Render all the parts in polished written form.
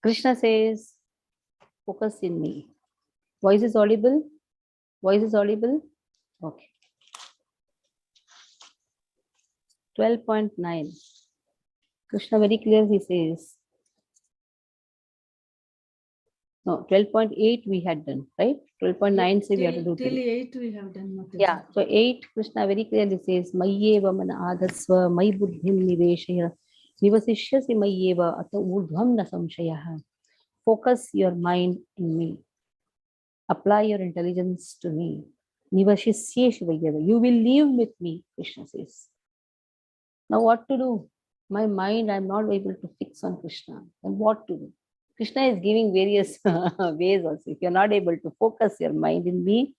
Krishna says, focus in me. Voice is audible? Voice is audible? Okay. 12.9. Krishna very clear, he says. No, 12.8 we had done, right? 12.9 say we have to do till till 8 we have done. Mataji. Yeah, so 8, Krishna very clearly says, Mayyeva mana adhasva, May buddhim niveshaya, Nivasishyasi Mayyeva, Ata urdhvam na samshayaha. Focus your mind in me. Apply your intelligence to me. Nivashisyeshi Mayyeva. You will live with me, Krishna says. Now what to do? My mind, I'm not able to fix on Krishna. And what to do? Krishna is giving various ways also. If you're not able to focus your mind in me,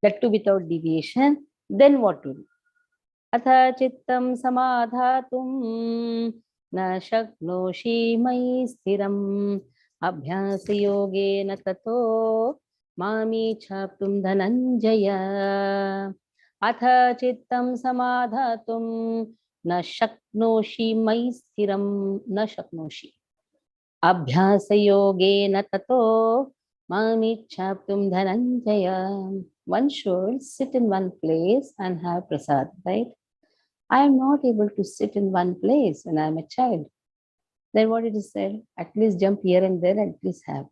that too without deviation, then what to do? Atha chittam samadhatum na shaknoshi mai sthiram abhyasa yogena tato mami chaptum dhananjaya. Atha chittam samadhatum na shaknoshi mai sthiram na shaknoshi abhyasa yogena tato mami chaptum dhananjaya. One should sit in one place and have prasad, right? I am not able to sit in one place when I am a child. Then what it is said? At least jump here and there and at least have.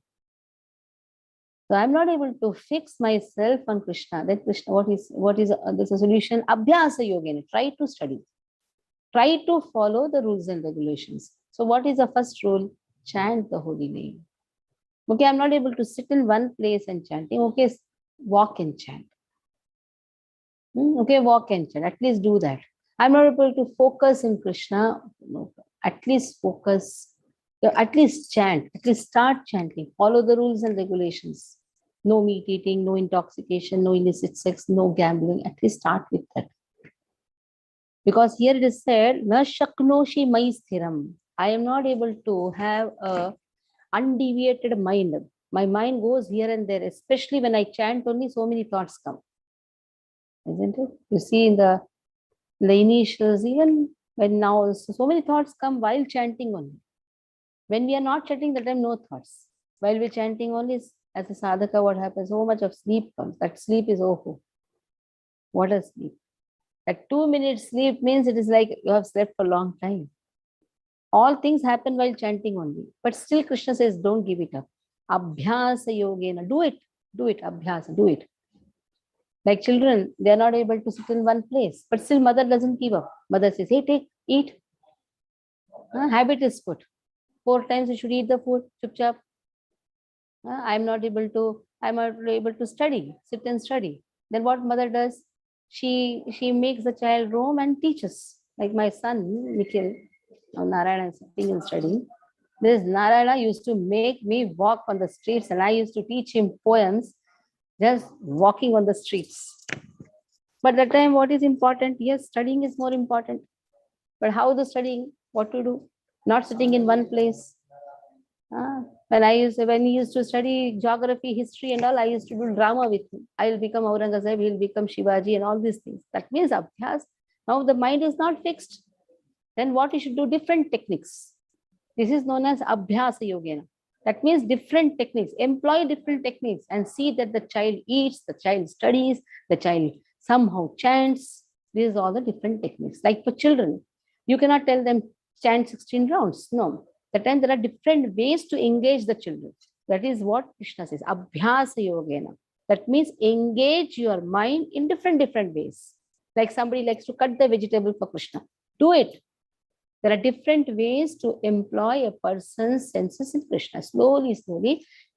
So I am not able to fix myself on Krishna. Then Krishna, what is this a solution? Abhyasa yogena. Try to study. Try to follow the rules and regulations. So what is the first rule? Chant the holy name. Okay, I'm not able to sit in one place and chanting. Okay, walk and chant. Okay, walk and chant. At least do that. I'm not able to focus in Krishna. No, at least focus. At least chant. At least start chanting. Follow the rules and regulations. No meat eating, no intoxication, no illicit sex, no gambling. At least start with that. Because here it is said, Na shaknoshi mai sthiram. I am not able to have a undeviated mind. My mind goes here and there, especially when I chant only, so many thoughts come. Isn't it? You see in the initials, even when now so many thoughts come while chanting only. When we are not chanting, that time no thoughts. While we're chanting only, as a sadhaka, what happens? So much of sleep comes. That sleep is oh, what a sleep. That 2 minutes sleep means it is like you have slept for a long time. All things happen while chanting only. But still Krishna says, don't give it up. Abhyasa yogena. Do it. Do it. Abhyasa. Do it. Like children, they are not able to sit in one place. But still mother doesn't give up. Mother says, hey, take, eat. Habit is put. 4 times you should eat the food. Chup chap. I'm not able to study. Sit and study. Then what mother does? She makes the child roam and teaches. Like my son, Nikhil, Narayana is sitting and studying. This Narayana used to make me walk on the streets and I used to teach him poems just walking on the streets. But that time what is important? Yes, studying is more important. But how the studying? What to do? Not sitting in one place. When he used to study geography, history and all, I used to do drama with him. I will become Aurangzeb, he will become Shivaji and all these things. That means abhyas. Now the mind is not fixed. Then what you should do? Different techniques. This is known as abhyasa yogena. That means different techniques. Employ different techniques and see that the child eats, the child studies, the child somehow chants. These are all the different techniques. Like for children, you cannot tell them chant 16 rounds. No. That time there are different ways to engage the children. That is what Krishna says. Abhyasa yogena. That means engage your mind in different ways. Like somebody likes to cut the vegetable for Krishna. Do it. There are different ways to employ a person's senses in Krishna. Slowly,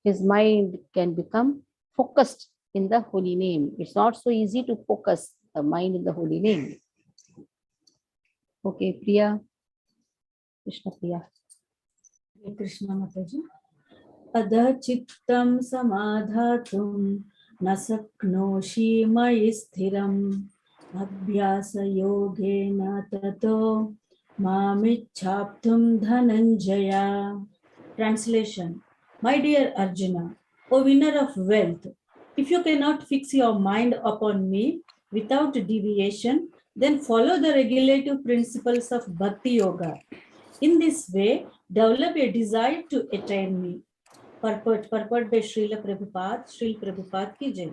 his mind can become focused in the holy name. It's not so easy to focus the mind in the holy name. Okay, Priya. Krishna Priya. Krishna Mataji. Adha chittam samadhatum nasaknoshi mai sthiram abhyasa yogena tato mamichhaptum dhananjaya. Translation. My dear Arjuna, O winner of wealth, if you cannot fix your mind upon me without deviation, then follow the regulative principles of Bhakti Yoga. In this way, develop a desire to attain me. Purport by Srila Prabhupada ki jai.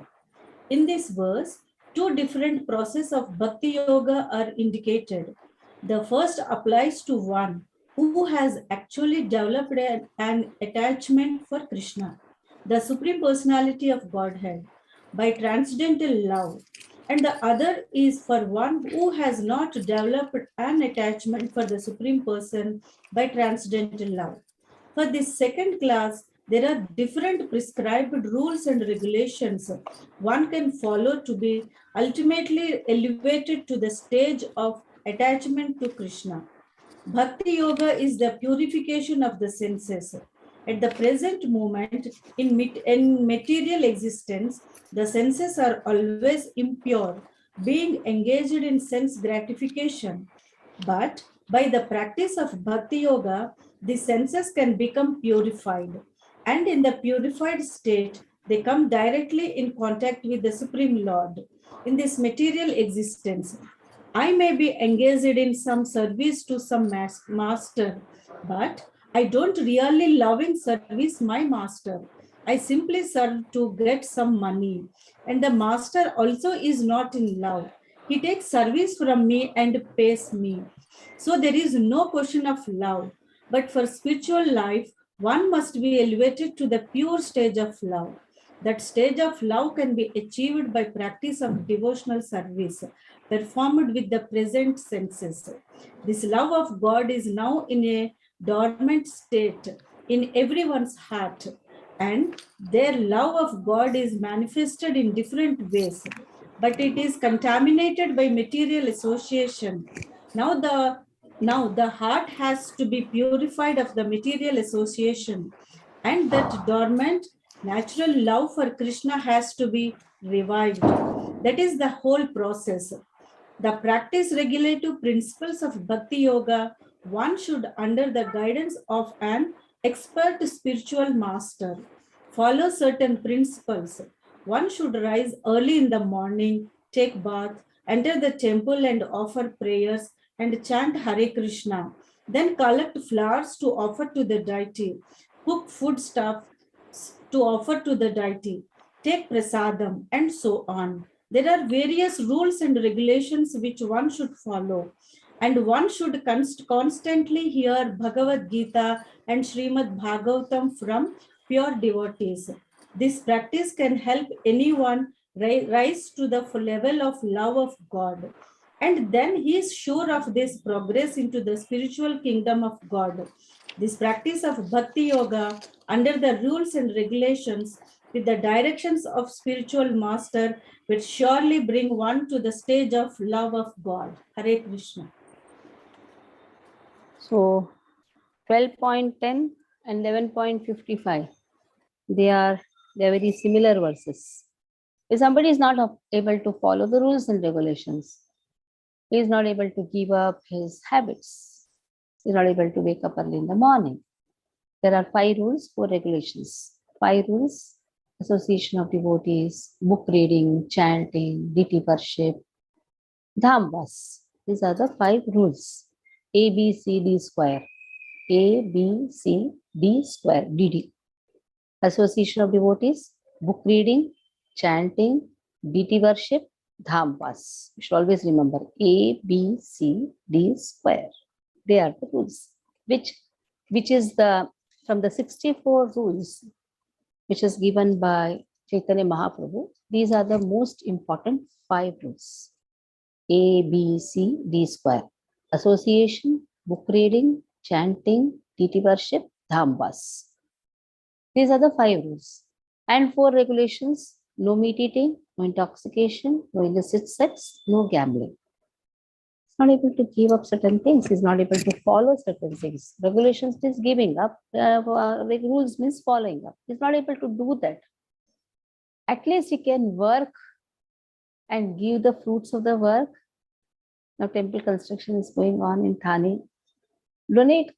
In this verse, two different processes of Bhakti Yoga are indicated. The first applies to one who has actually developed an attachment for Krishna, the Supreme Personality of Godhead, by transcendental love. And the other is for one who has not developed an attachment for the Supreme Person by transcendental love. For this second class, there are different prescribed rules and regulations one can follow to be ultimately elevated to the stage of attachment to Krishna. Bhakti Yoga is the purification of the senses. At the present moment, in material existence, the senses are always impure, being engaged in sense gratification. But by the practice of Bhakti Yoga, the senses can become purified. And in the purified state, they come directly in contact with the Supreme Lord. In this material existence, I may be engaged in some service to some master, but I don't really love in service my master. I simply serve to get some money. And the master also is not in love. He takes service from me and pays me. So there is no question of love. But for spiritual life, one must be elevated to the pure stage of love. That stage of love can be achieved by practice of devotional service performed with the present senses. This love of God is now in a dormant state in everyone's heart, and their love of God is manifested in different ways, but it is contaminated by material association. Now the heart has to be purified of the material association, and that dormant natural love for Krishna has to be revived. That is the whole process. The practice regulative principles of Bhakti Yoga, one should, under the guidance of an expert spiritual master, follow certain principles. One should rise early in the morning, take bath, enter the temple and offer prayers and chant Hare Krishna. Then collect flowers to offer to the deity, cook foodstuff to offer to the deity, take prasadam, and so on. There are various rules and regulations which one should follow. And one should constantly hear Bhagavad Gita and Srimad Bhagavatam from pure devotees. This practice can help anyone rise to the level of love of God. And then he is sure of this progress into the spiritual kingdom of God. This practice of Bhakti Yoga under the rules and regulations with the directions of spiritual master will surely bring one to the stage of love of God. Hare Krishna. So 12.10 and 11.55, they are very similar verses. If somebody is not able to follow the rules and regulations, he is not able to give up his habits. He is not able to wake up early in the morning. There are 5 rules, 4 regulations. 5 rules: association of devotees, book reading, chanting, deity worship, dhambas. These are the 5 rules. A, B, C, D square. A, B, C, D square, DD. Association of devotees, book reading, chanting, deity worship, dhambas. You should always remember A, B, C, D square. They are the rules. Which is the from the 64 rules which is given by Chaitanya Mahaprabhu. These are the most important 5 rules. A, B, C, D square. Association, book reading, chanting, deity worship, dhambas. These are the 5 rules. And 4 regulations: no meat eating, no intoxication, no illicit sex, no gambling. He's not able to give up certain things. He's not able to follow certain things. Regulations means giving up. Rules means following up. He's not able to do that. At least he can work and give the fruits of the work. Now temple construction is going on in Thane. Donate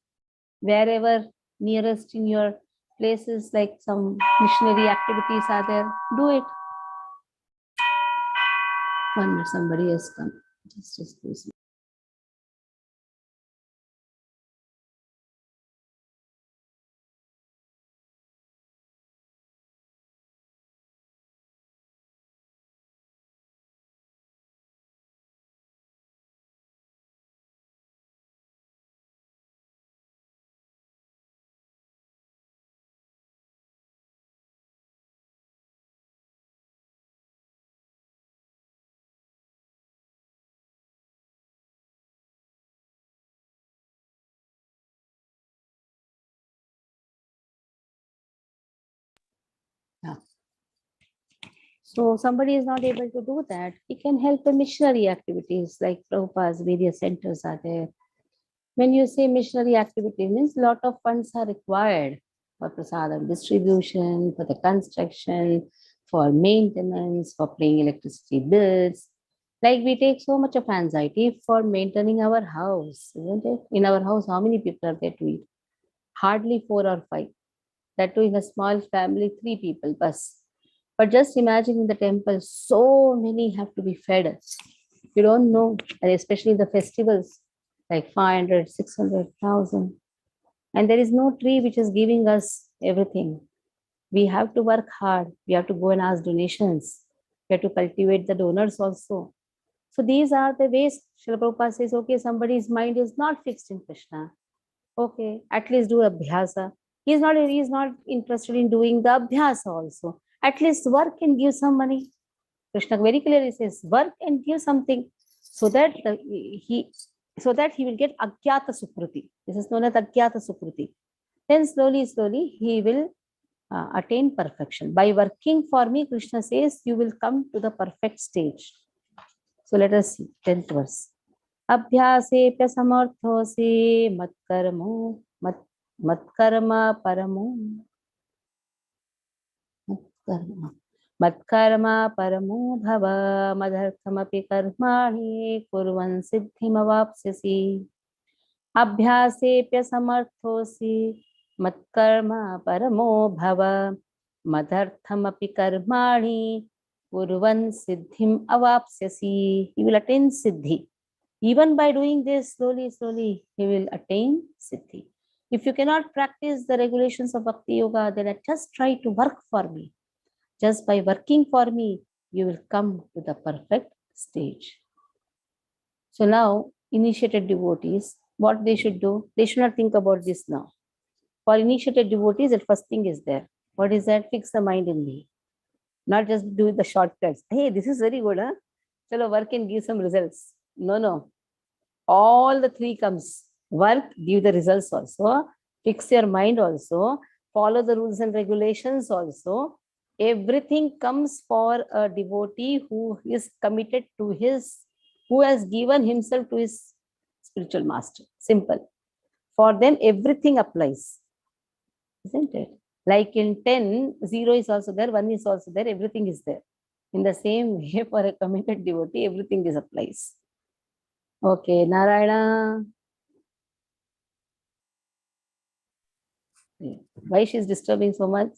wherever nearest in your places, like some missionary activities are there. Do it. 1 minute, somebody has come. Just excuse me. So somebody is not able to do that, he can help in missionary activities like Prabhupada's various centers are there. When you say missionary activity, means a lot of funds are required for prasadam distribution, for the construction, for maintenance, for paying electricity bills. Like we take so much of anxiety for maintaining our house, isn't it? In our house, how many people are there to eat? Hardly 4 or 5. That too in a small family, 3 people, bus. But just imagine in the temple, so many have to be fed. You don't know, and especially the festivals, like 500, 600,000. And there is no tree which is giving us everything. We have to work hard. We have to go and ask donations. We have to cultivate the donors also. So these are the ways. Srila Prabhupada says, okay, somebody's mind is not fixed in Krishna. Okay, at least do abhyasa. He is not interested in doing the abhyasa also. At least work and give some money. Krishna very clearly says, work and give something so that he will get agyata sukriti. This is known as agyata sukriti. Then slowly, slowly he will attain perfection. By working for me, Krishna says, you will come to the perfect stage. So let us see 10th verse. अभ्यासेप्य समर्थोऽसि मत्कर्मो मत्कर्म परमो मत्कर्म परमो भव मदर्थमपि कर्माणि कुर्वन् सिद्धिमवाप्स्यसि अभ्यासेप्य समर्थोऽसि मत्कर्म परमो भव मदर्थमपि कर्माणि कुर्वन् सिद्धिम् अवाप्स्यसि. You will attain siddhi. Even by doing this, slowly, slowly, he will attain siddhi. If you cannot practice the regulations of Bhakti Yoga, then just try to work for me. Just by working for me, you will come to the perfect stage. So now, initiated devotees, what they should do? They should not think about this now. For initiated devotees, the first thing is there. What is that? Fix the mind in me. Not just do the shortcuts. Hey, this is very good, huh? Chalo, work and give some results. No. All the 3 comes. Work, give the results also. Fix your mind also. Follow the rules and regulations also. Everything comes for a devotee who is committed to who has given himself to his spiritual master. Simple. For them, everything applies. Isn't it? Like in 10, 0 is also there, 1 is also there, everything is there. In the same way, for a committed devotee, everything is applies. Okay, Narayana. Why she is disturbing so much?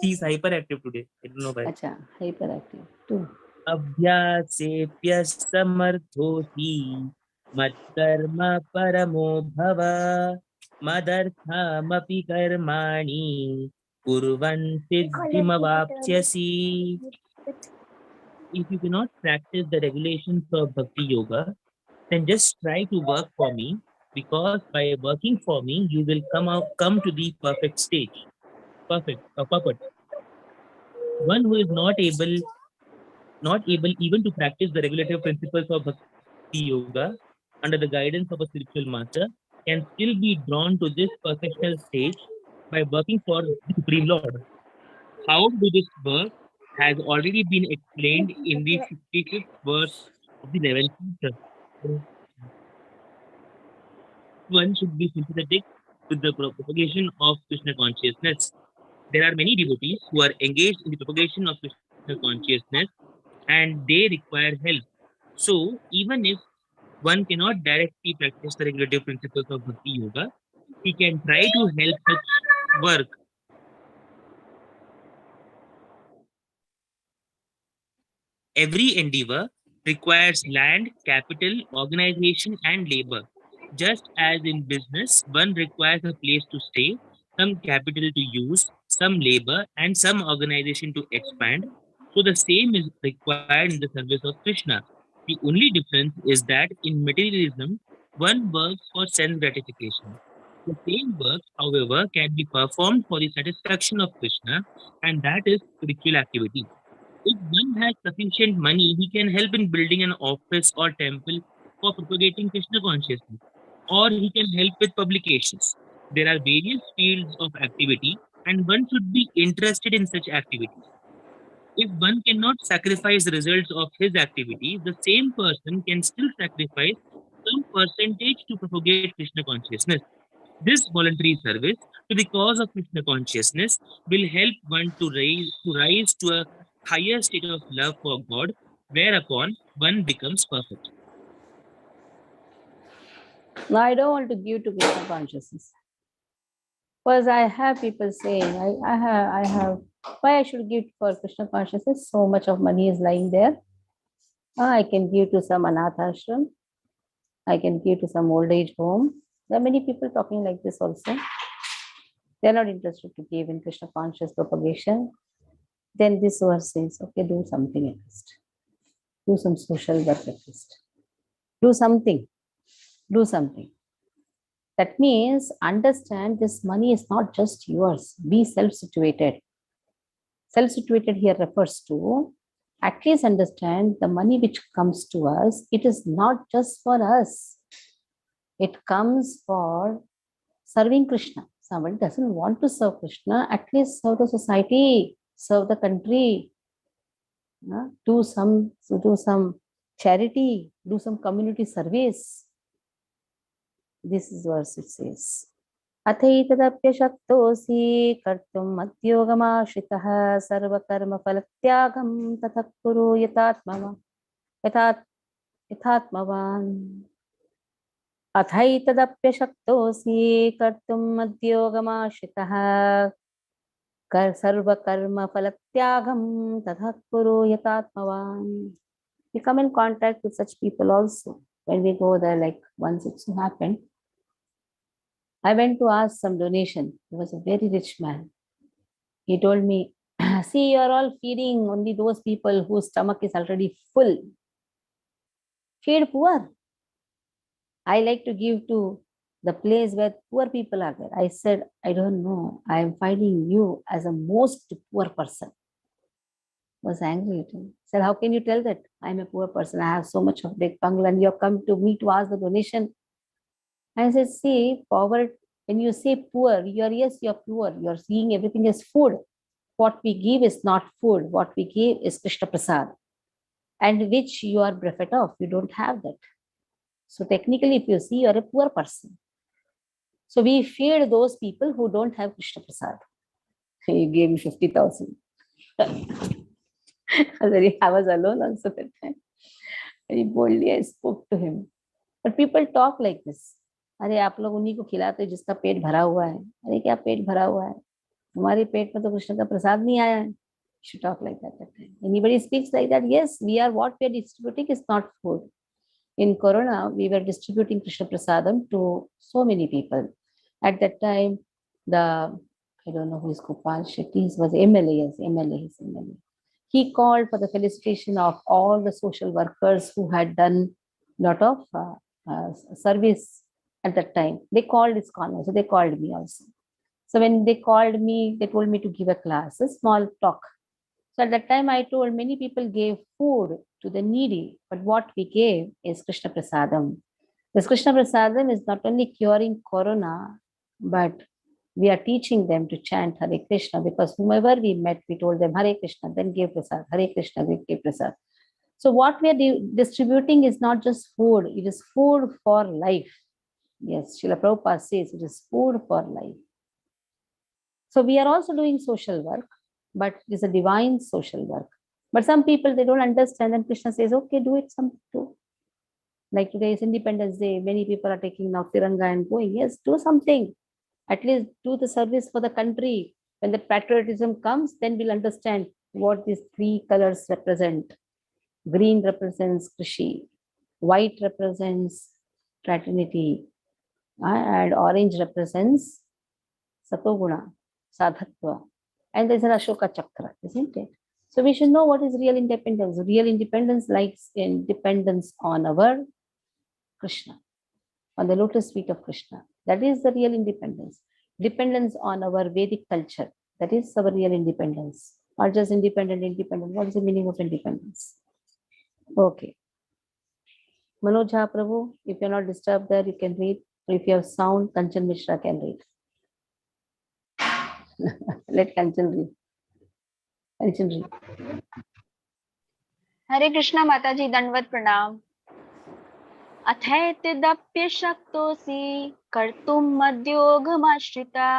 She's hyperactive today. I don't know why. Acha, hyperactive too. अभ्यासेप्य समर्थोऽसि मत्कर्म परमो भव मदर्थमपि कर्माणि कुर्वन् सिद्धिमवाप्स्यसि. If you cannot practice the regulations of Bhakti Yoga, then just try to work for me, because by working for me, you will come to the perfect stage. Perfect. One who is not able even to practice the regulative principles of Bhakti Yoga under the guidance of a spiritual master can still be drawn to this perfectional stage by working for the Supreme Lord. How to do this work has already been explained in the 55th verse of the 11th chapter. One should be sympathetic with the propagation of Krishna consciousness. There are many devotees who are engaged in the propagation of Krishna consciousness, and they require help. So, even if one cannot directly practice the regulative principles of Bhakti Yoga, he can try to help such work. Every endeavor requires land, capital, organization, and labor. Just as in business, one requires a place to stay, some capital to use, some labor, and some organization to expand. So the same is required in the service of Krishna. The only difference is that in materialism, one works for sense gratification. The same work, however, can be performed for the satisfaction of Krishna, and that is spiritual activity. If one has sufficient money, he can help in building an office or temple for propagating Krishna consciousness, or he can help with publications. There are various fields of activity, and one should be interested in such activities. If one cannot sacrifice the results of his activity, the same person can still sacrifice some percentage to propagate Krishna consciousness. This voluntary service to the cause of Krishna consciousness will help one to rise to a higher state of love for God, whereupon one becomes perfect. Now, I don't want to give to Krishna consciousness. Because I have people saying, I have, why I should give for Krishna consciousness? So much of money is lying there. I can give to some anath ashram. I can give to some old age home. There are many people talking like this also. They're not interested to give in Krishna conscious propagation. Then this verse says, okay, do something at least. Do some social work at least. Do something. Do something. That means understand this money is not just yours. Be self-situated. Self-situated here refers to at least understand the money which comes to us, it is not just for us. It comes for serving Krishna. Somebody doesn't want to serve Krishna, at least serve the society, serve the country, do some charity, do some community service. This is verse it says. अथैतदप्यशक्तोऽसि कर्तुम् मद्योगमाश्रितः सर्वकर्मफलत्यागं ततः कुरु यथात्मवान् अथैतदप्यशक्तोऽसि कर्तुम् मद्योगमाश्रितः सर्वकर्मफलत्यागं ततः कुरु यथात्मवान्. We come in contact with such people also when we go there, like once it so happened. I went to ask some donation. He was a very rich man. He told me, see, you're all feeding only those people whose stomach is already full. Feed poor. I like to give to the place where poor people are there. I said, I don't know. I am finding you as a most poor person. I was angry at him. Said, how can you tell that? I'm a poor person. I have so much of big bungalow and you have come to me to ask the donation. I said, see, poverty, when you say poor, yes, you're poor. You're seeing everything as food. What we give is not food. What we give is Krishna Prasad, and which you are bereft of. You don't have that. So technically, if you see, you're a poor person. So we feed those people who don't have Krishna Prasad. He gave me 50,000. I was alone also that time. Very boldly I spoke to him. But people talk like this. अरे आप लोग उन्हीं को खिलाते जिसका पेट भरा हुआ है. अरे क्या पेट भरा हुआ है? हमारे पेट में तो कृष्ण का प्रसाद नहीं आया है. Should talk like that. Anybody speaks like that? Yes, what we are distributing is not food. In Corona, we were distributing Krishna Prasadam to so many people. At that time, I don't know who is Gopal Shetty, was MLA, yes, MLA. He called for the felicitation of all the social workers who had done a lot of service at that time. They called his corner, so they called me also. So when they called me, they told me to give a class, a small talk. So at that time, I told many people gave food to the needy, but what we gave is Krishna Prasadam. This Krishna Prasadam is not only curing Corona, but we are teaching them to chant Hare Krishna, because whomever we met, we told them Hare Krishna, then give Prasad, Hare Krishna, then give Prasad. So what we are distributing is not just food, it is food for life. Yes, Srila Prabhupada says it is food for life. So we are also doing social work, but it is a divine social work. But some people, they don't understand, and Krishna says, okay, do it some too. Like today is Independence Day, many people are taking now Tiranga and going, yes, do something. At least do the service for the country. When the patriotism comes, then we'll understand what these three colors represent. Green represents Krishi, white represents fraternity, and orange represents Satoguna, Sadhatva. And there's an Ashoka Chakra, isn't it? So we should know what is real independence. Real independence likes independence on our Krishna, on the lotus feet of Krishna. That is the real independence. Dependence on our Vedic culture. That is our real independence. Or just independent. What is the meaning of independence? Okay. Manoj Prabhu, if you're not disturbed there, you can read. If you have sound, Kanchan Mishra can read. Let Kanchan read. Legendary. हरे कृष्णा माता जी, दंडवत प्रणाम। अथैतिदप्यशक्तोऽसि कर्तुम् मद्योगमाश्रिता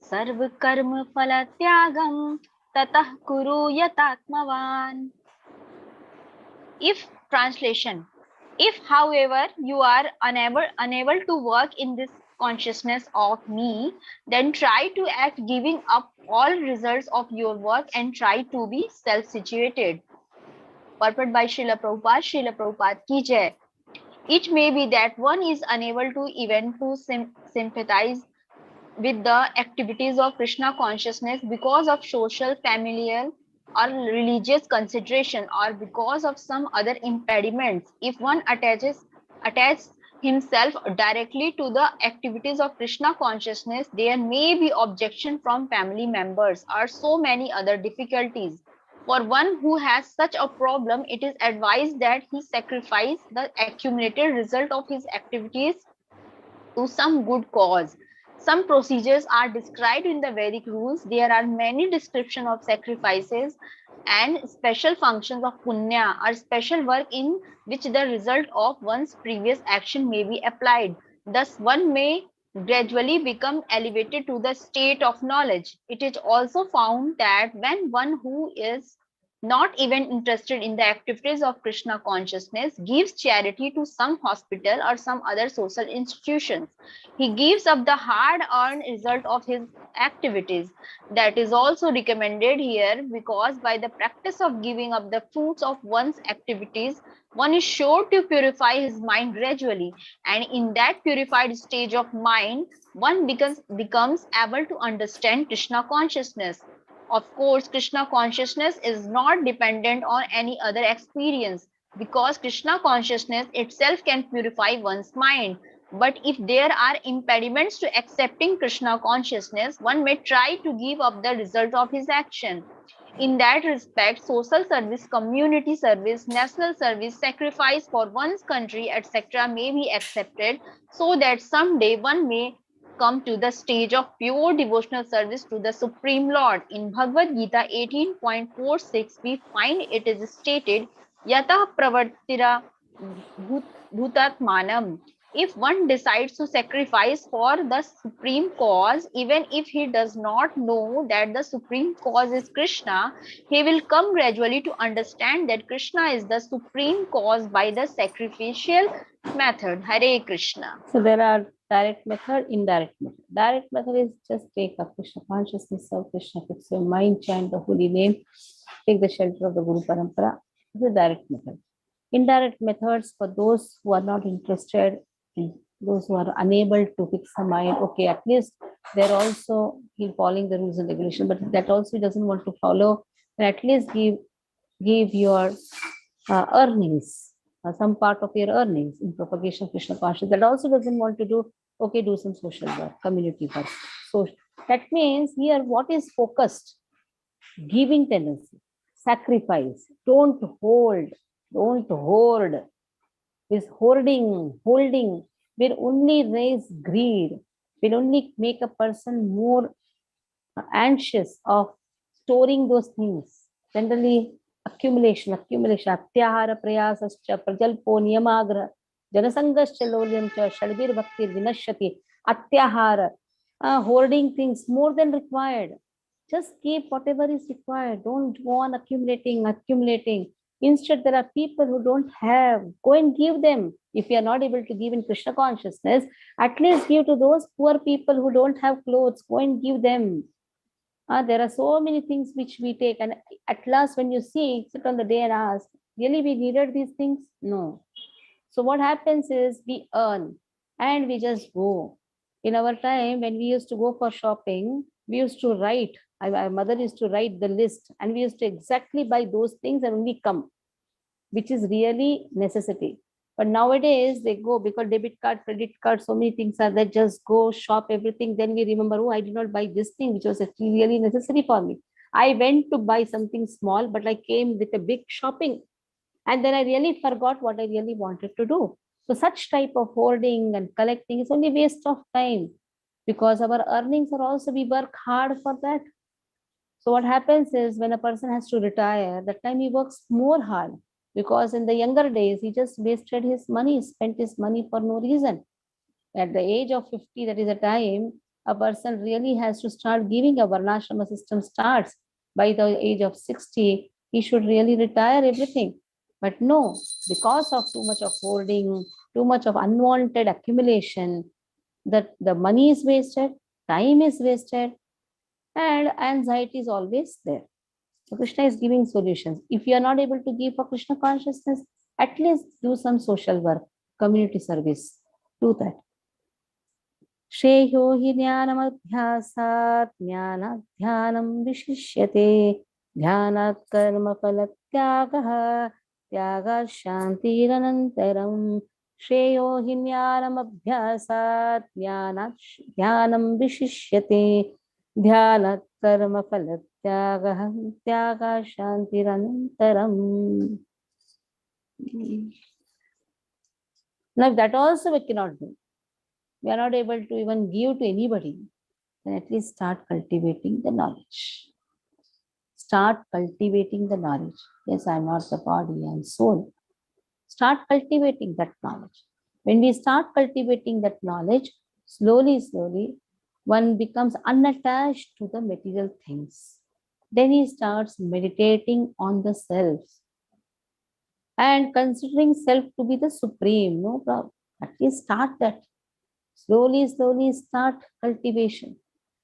सर्वकर्म फलत्यागं ततः कुरु यतात्मवान्. If translation, if however you are unable to work in this consciousness of me, then try to act giving up all results of your work and try to be self-situated. Purport by Srila Prabhupada ki jai. It may be that one is unable to even to sympathize with the activities of Krishna consciousness because of social, familial, or religious consideration, or because of some other impediments. If one attaches himself directly to the activities of Krishna consciousness, there may be objection from family members or so many other difficulties. For one who has such a problem, it is advised that he sacrifice the accumulated result of his activities to some good cause. Some procedures are described in the Vedic rules. There are many descriptions of sacrifices and special functions of punya or special work in which the result of one's previous action may be applied. Thus, one may gradually become elevated to the state of knowledge. It is also found that when one who is not even interested in the activities of Krishna consciousness gives charity to some hospital or some other social institutions, he gives up the hard-earned result of his activities. That is also recommended here because by the practice of giving up the fruits of one's activities, one is sure to purify his mind gradually, and in that purified stage of mind, one becomes able to understand Krishna consciousness. Of course, Krishna consciousness is not dependent on any other experience because Krishna consciousness itself can purify one's mind. But if there are impediments to accepting Krishna consciousness, one may try to give up the result of his action. In that respect, social service, community service, national service, sacrifice for one's country, etc., may be accepted so that someday one may come to the stage of pure devotional service to the Supreme Lord. In Bhagavad Gita 18.46, we find it is stated, Yatah pravartira bhutatmanam. If one decides to sacrifice for the supreme cause, even if he does not know that the supreme cause is Krishna, he will come gradually to understand that Krishna is the supreme cause by the sacrificial method. Hare Krishna. So there are direct method, indirect method. Direct method is just take up Krishna consciousness, serve Krishna, fix your mind, chant the holy name, take the shelter of the Guru Parampara. This is a direct method. Indirect methods for those who are not interested, those who are unable to fix the mind. Okay, at least they're also following the rules and regulations, but that also he doesn't want to follow. And at least give your earnings, some part of your earnings in propagation of Krishna consciousness. That also doesn't want to do. Okay, do some social work, community work. So that means here what is focused? Giving tendency, sacrifice. Don't hoard. This hoarding will only raise greed, will only make a person more anxious of storing those things. Generally, accumulation, atyahara prayasascha prajalpo niyamagra janasangascha lolyam cha shadbir bhaktir vinashyati atyahara, hoarding things more than required. Just keep whatever is required. Don't go on accumulating. Instead, there are people who don't have. Go and give them. If you are not able to give in Krishna consciousness, at least give to those poor people who don't have clothes. Go and give them. There are so many things which we take, and at last, when you see, sit on the day and ask, really we needed these things? No. So what happens is we earn and we just go. In our time, when we used to go for shopping, we used to write. Our mother used to write the list, and we used to exactly buy those things and only come, which is really necessity. But nowadays they go because debit card, credit card, so many things are there. Just go shop everything. Then we remember, oh, I did not buy this thing, which was actually really necessary for me. I went to buy something small, but I came with a big shopping. And then I really forgot what I really wanted to do. So such type of hoarding and collecting is only waste of time because our earnings are also, we work hard for that. So what happens is when a person has to retire, that time he works more hard, because in the younger days, he just wasted his money, spent his money for no reason. At the age of 50, that is a time a person really has to start giving. A varnashrama system starts by the age of 60. He should really retire everything. But no, because of too much of hoarding, too much of unwanted accumulation, that the money is wasted, time is wasted, and anxiety is always there. So Krishna is giving solutions. If you are not able to give for Krishna consciousness, at least do some social work, community service. Do that. श्रेयो हि ज्ञानमभ्यासात् ज्ञानाध्यानं विशिष्यते ध्यानात् कर्मफलत्यागः त्यागात् शान्तिरनन्तरम् श्रेयो हि ज्ञानमभ्यासात् ज्ञानात् ध्यानं विशिष्यते ध्यानात् कर्मफलत्यागः त्यागात् शान्तिरनन्तरम्. Now that also we cannot do. We are not able to even give to anybody, then at least start cultivating the knowledge. Start cultivating the knowledge. Yes, I am not the body, I am soul. Start cultivating that knowledge. When we start cultivating that knowledge, slowly, slowly, one becomes unattached to the material things. Then he starts meditating on the self and considering self to be the supreme. No problem. At least start that. Slowly, slowly start cultivation.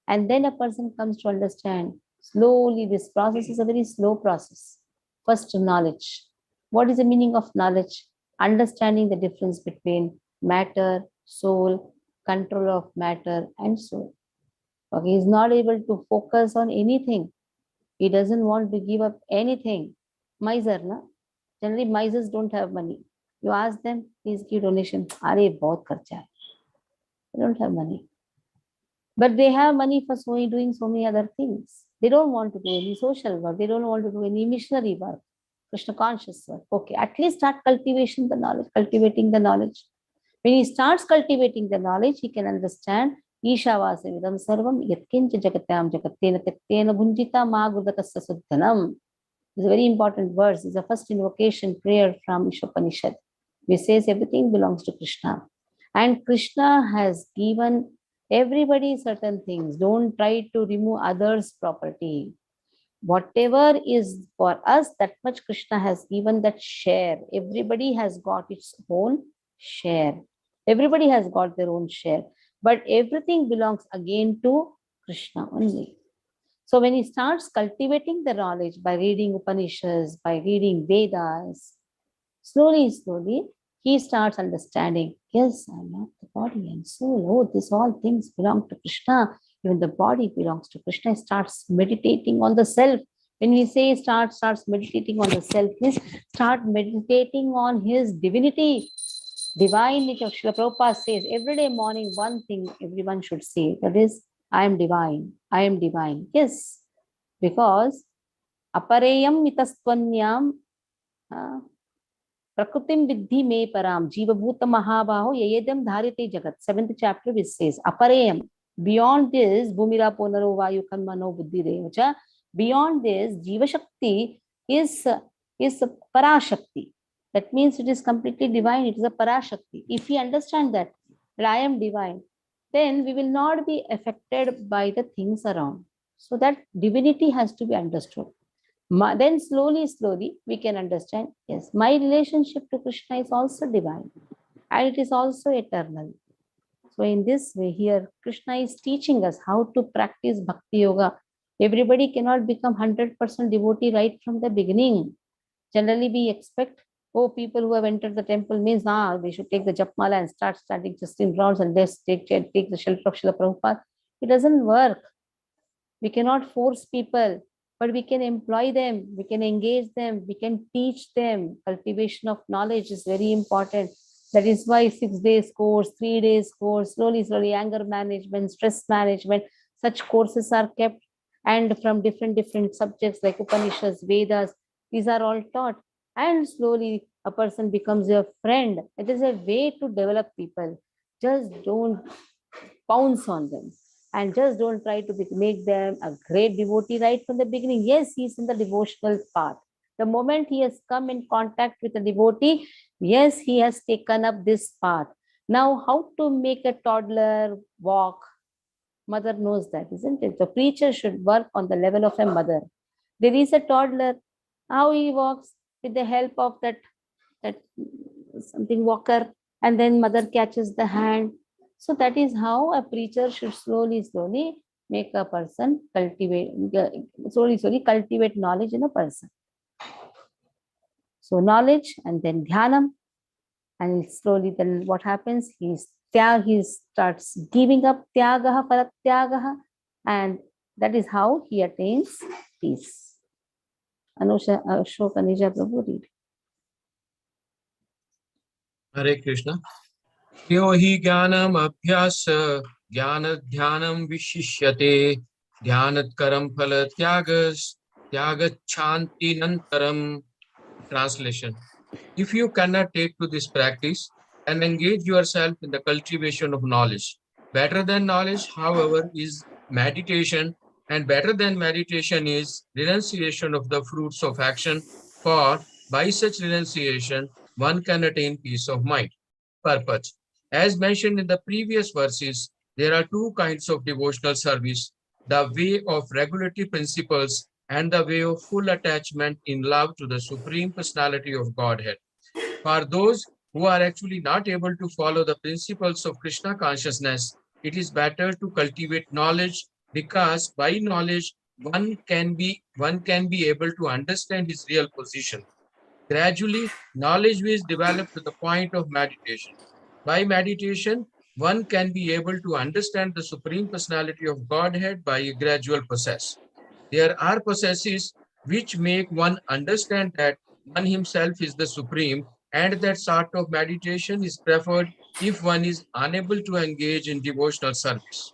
And then a person comes to understand, slowly, this process is a very slow process. First, knowledge. What is the meaning of knowledge? Understanding the difference between matter, soul, control of matter and soul. Okay, he is not able to focus on anything. He doesn't want to give up anything. Miser, na? Generally, misers don't have money. You ask them, please give donation. Are bahut kharcha hai. They don't have money. But they have money for doing so many other things. They don't want to do any social work. They don't want to do any missionary work, Krishna conscious work. Okay, at least start cultivation the knowledge, cultivating the knowledge. When he starts cultivating the knowledge, he can understand Ishavasavidam sarvam yatkincha jagatyam jagattena tektena bhunjita ma gudatasya suddhanam. It's a very important verse. It's the first invocation prayer from Ishopanishad, which says everything belongs to Krishna. And Krishna has given everybody certain things. Don't try to remove others' property. Whatever is for us, that much Krishna has given, that share. Everybody has got its own share. Everybody has got their own share. But everything belongs again to Krishna only. So when he starts cultivating the knowledge by reading Upanishads, by reading Vedas, slowly, slowly, he starts understanding, yes, I'm not the body and soul. Oh, these all things belong to Krishna. Even the body belongs to Krishna. He starts meditating on the self. When we say starts meditating on the self, means start meditating on his divinity. Divine nature. Srila Prabhupada says, every day morning, one thing everyone should say, that is, I am divine. I am divine. Yes, because apareyam mitastvanyam Prakritim Vidhi Me Param, Jiva Bhuta Mahabaho, Yayedam Dharite Jagat. 7th chapter, which says, Aparayam. Beyond this, Bhumira Ponaro Vayu Kanmano Buddhi Devacha. Beyond this, Jiva Shakti is Parashakti. That means it is completely divine. It is a Parashakti. If we understand that I am divine, then we will not be affected by the things around. So that divinity has to be understood. Then slowly, slowly, we can understand, yes, my relationship to Krishna is also divine and it is also eternal. So in this way here, Krishna is teaching us how to practice Bhakti Yoga. Everybody cannot become 100% devotee right from the beginning. Generally, we expect, oh, people who have entered the temple means, they should take the Japmala and start standing just in rounds and just take the shelter of Srila Prabhupada. It doesn't work. We cannot force people, but we can employ them, we can engage them, we can teach them. Cultivation of knowledge is very important. That is why 6 days course, 3 days course, slowly, anger management, stress management, such courses are kept. And from different subjects like Upanishads, Vedas, these are all taught. And slowly a person becomes your friend. It is a way to develop people. Just don't pounce on them. And just don't try to make them a great devotee right from the beginning. Yes, he's in the devotional path. The moment he has come in contact with a devotee, yes, he has taken up this path. Now, how to make a toddler walk? Mother knows that, isn't it? The preacher should work on the level of a mother. There is a toddler, how he walks with the help of that something walker, and then mother catches the hand. So that is how a preacher should slowly make a person slowly cultivate knowledge in a person. So knowledge and then dhyanam, and slowly then what happens? He starts giving up tyagaha paratyagaha, and that is how he attains peace. Ashoka Nija Prabhu, read. Hare Krishna. यो हि ज्ञानम अभ्यास ज्ञान ध्यानम विशिष्यते ध्यानत्करम फल त्यागच्छान्ति नंतरम. Translation: if you cannot take to this practice and engage yourself in the cultivation of knowledge, better than knowledge, however, is meditation, and better than meditation is renunciation of the fruits of action, for by such renunciation one can attain peace of mind. Purpose: as mentioned in the previous verses, there are two kinds of devotional service: the way of regulatory principles and the way of full attachment in love to the Supreme Personality of Godhead. For those who are actually not able to follow the principles of Krishna consciousness, it is better to cultivate knowledge, because by knowledge one can be able to understand his real position. Gradually, knowledge is developed to the point of meditation. By meditation, one can be able to understand the Supreme Personality of Godhead by a gradual process. There are processes which make one understand that one himself is the Supreme, and that sort of meditation is preferred if one is unable to engage in devotional service.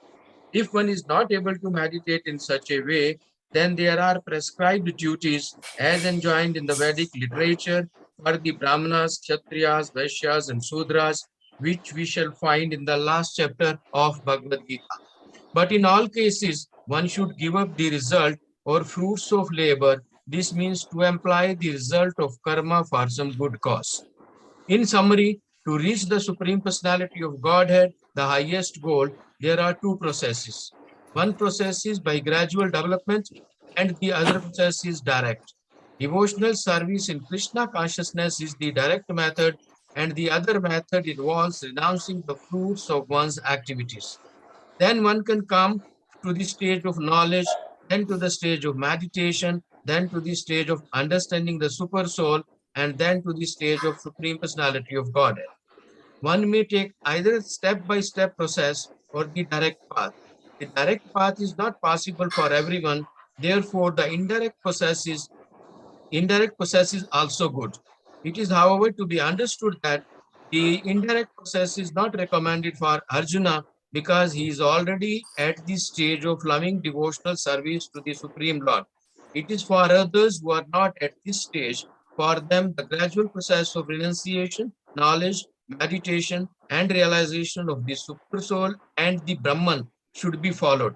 If one is not able to meditate in such a way, then there are prescribed duties as enjoined in the Vedic literature for the Brahmanas, Kshatriyas, Vaishyas, and Sudras, which we shall find in the last chapter of Bhagavad Gita. But in all cases, one should give up the result or fruits of labor. This means to employ the result of karma for some good cause. In summary, to reach the Supreme Personality of Godhead, the highest goal, there are two processes. One process is by gradual development, and the other process is direct. Devotional service in Krishna consciousness is the direct method, and the other method involves renouncing the fruits of one's activities. Then one can come to the stage of knowledge, then to the stage of meditation, then to the stage of understanding the super soul, and then to the stage of Supreme Personality of Godhead. One may take either step-by-step process or the direct path. The direct path is not possible for everyone. Therefore, the indirect process is also good. It is, however, to be understood that the indirect process is not recommended for Arjuna, because he is already at the stage of loving devotional service to the Supreme Lord. It is for others who are not at this stage. For them, the gradual process of renunciation, knowledge, meditation, and realization of the Super Soul and the Brahman should be followed.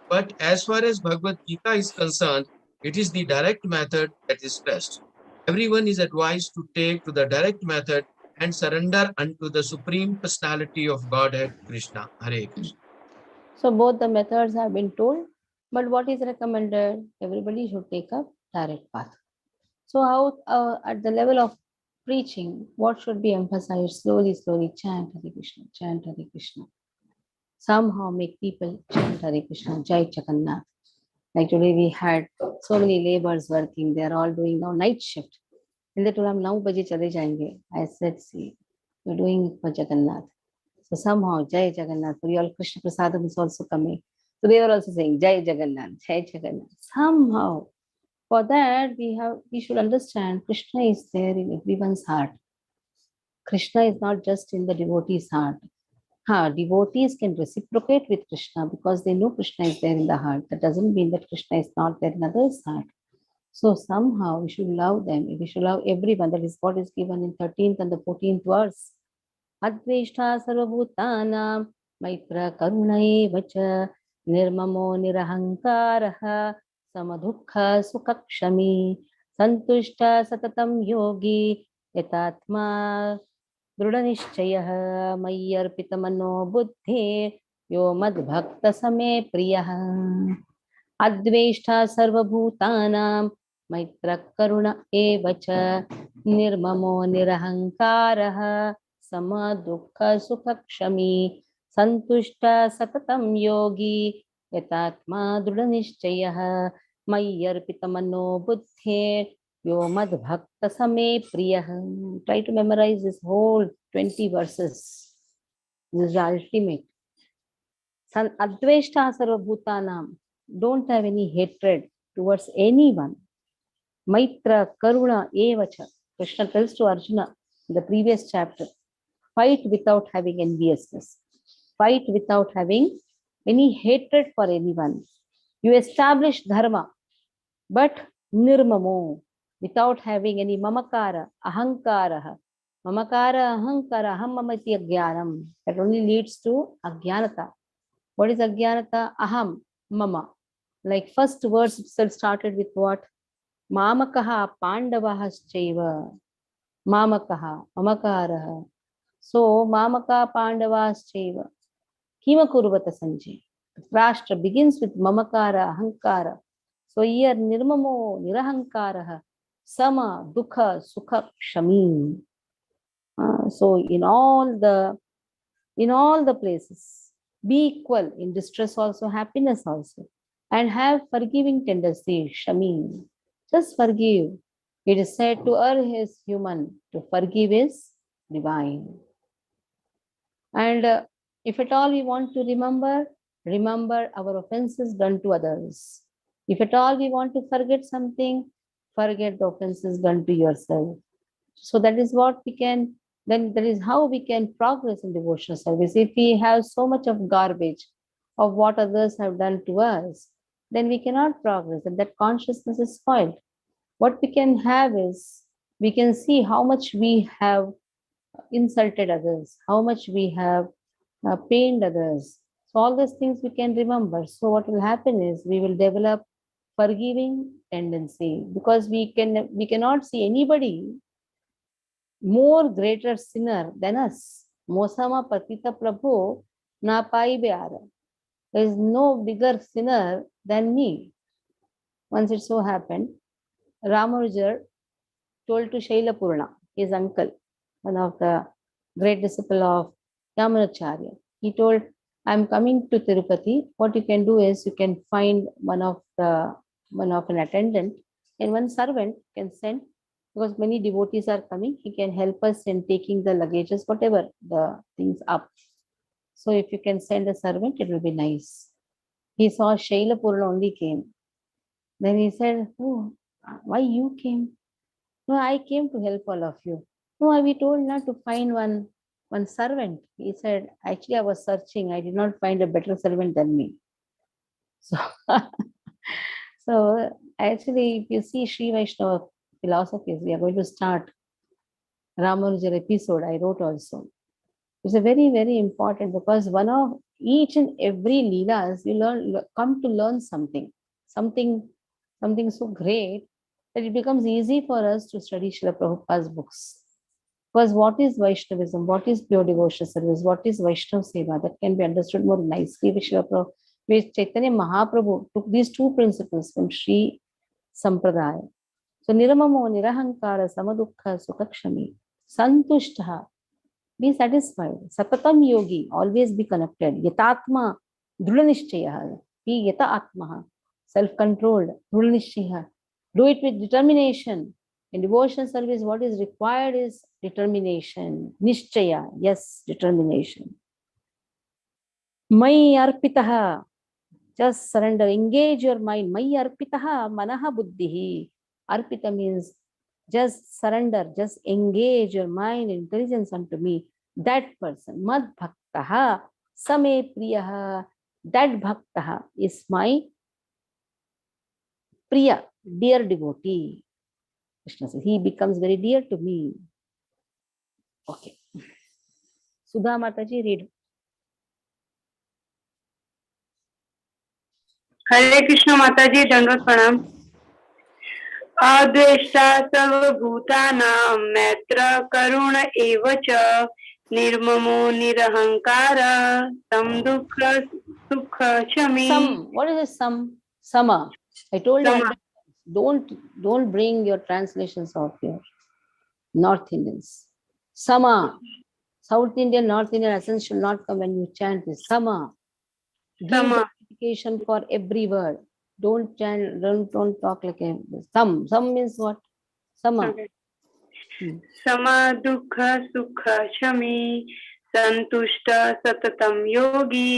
But as far as Bhagavad Gita is concerned, it is the direct method that is best. Everyone is advised to take to the direct method and surrender unto the Supreme Personality of Godhead, Krishna. Hare Krishna. So both the methods have been told, but what is recommended? Everybody should take a direct path. So how at the level of preaching, what should be emphasized? Slowly chant Hare Krishna, chant Hare Krishna. Somehow make people chant Hare Krishna, Jai Jagannath. Like today we had so many laborers working, they are all doing now night shift. And they told him, 9 baje chale jayenge. I said, see, you're doing it for Jagannath. So somehow, Jai Jagannath, for all Krishna Prasadam is also coming. So they were also saying, Jai Jagannath, Jai Jagannath. Somehow, for that, we should understand Krishna is there in everyone's heart. Krishna is not just in the devotee's heart. Devotees can reciprocate with Krishna because they know Krishna is there in the heart. That doesn't mean that Krishna is not there in others' heart. So somehow we should love them. We should love everyone. That is what is given in 13th and the 14th verse. Adveshta sarvabhutanam maitra karuna evacha Nirmamo nirahankaraha samadukha sukhakshami santushta satatam yogi yatatma drudanishchayah mayyarpitamano buddhe yo madbhakta same priyah adveshta sarvabhutanam maitra karuna evacha nirmamo nirahankarah samadukha sukhakshami santushta satatam yogi yatatma drudanishchayah mayyarpitamano buddhe yo madbhakta same priyah. Try to memorize this whole 20 verses. This is the ultimate. Adveshta sarvabhutanam. Don't have any hatred towards anyone. Maitra karuna evacha. Krishna tells to Arjuna in the previous chapter, fight without having enviousness. Fight without having any hatred for anyone. You establish dharma, but nirmamo, without having any mamakara, ahankara. Mamakara, ahankara, aham mamati ajnanam. That only leads to ajnanata. What is ajnanata? Aham, mama. Like first verse itself started with what? Mamakaha pandavahaschaiva. Mamakaha, mamakaraha. So mamaka pandavahaschaiva. Kima kurvata sanjay. Rashtra begins with mamakara, ahankara. So here nirmamo, nirahankaraha, sama, dukha, sukha, kshami. So in all the places, be equal in distress also, happiness also, and have forgiving tendency, shami. Just forgive. It is said to err is human, to forgive is divine. And if at all we want to remember our offenses done to others. If at all we want to forget something, forget the offenses done to yourself. So that is what we can, then that is how we can progress in devotional service. If we have so much of garbage of what others have done to us, then we cannot progress, and that consciousness is spoiled. What we can have is, we can see how much we have insulted others, how much we have pained others. So all these things we can remember. So what will happen is we will develop forgiving tendency, because we cannot see anybody more greater sinner than us. Mosama patita prabhu na pai beara. There is no bigger sinner than me. Once it so happened, Ramanujar told to Shailapurna, his uncle, one of the great disciple of Yamunacharya. He told, I'm coming to Tirupati. What you can do is you can find one of an attendant, and one servant can send, because many devotees are coming. He can help us in taking the luggages, whatever the things up. So if you can send a servant, it will be nice. He saw Shailapurna only came. Then he said, oh, why you came? No, I came to help all of you. No, we told not to find one servant. He said, actually, I was searching. I did not find a better servant than me. So, so actually, if you see Sri Vaishnava philosophies, we are going to start Ramanujar episode. I wrote also. It's a very, very important, because one of each and every Leelas, you come to learn something so great that it becomes easy for us to study Srila Prabhupada's books. Because what is Vaishnavism? What is pure devotional service? What is Vaishnava Seva? That can be understood more nicely with Srila Prabhupada. Chaitanya Mahaprabhu took these two principles from Sri Sampradaya. So Niramamo, Nirahankara, Samadukha, Sukhakshami, Santushtaha, be satisfied. Satatam yogi, always be connected. Yatatma, Dhrulanishchayaha, be Yata Atmaha, self-controlled, Dhrulanishchayaha. Do it with determination. In devotional service, what is required is determination. Nishchaya, yes, determination. Mai arpitaha, just surrender, engage your mind. Mai arpitaha, manaha buddhihi. Arpita means just surrender, just engage your mind and intelligence unto me. That person, mad bhaktaha, same priyaha, that bhaktaha is my priya, dear devotee. Krishna says, he becomes very dear to me. Okay. Sudha Mataji, read. हरे कृष्ण माताजी, दंडवत प्रणाम। अद्वेष्टा सर्वभूतानां मैत्र करुण एव च निर्ममो निरहंकार सम दुःख सुख क्षमी। What is this Sama? I told you, Sama. don't bring your translations of your North Indians. Sama. South Indian, North Indian essence should not come when you chant this. Sama. Give Sama. justification for every word. Don't chant, don't talk like a Some means what? Sama. Okay. समा दुःख सुख क्षमी संतुष्ट सततम योगी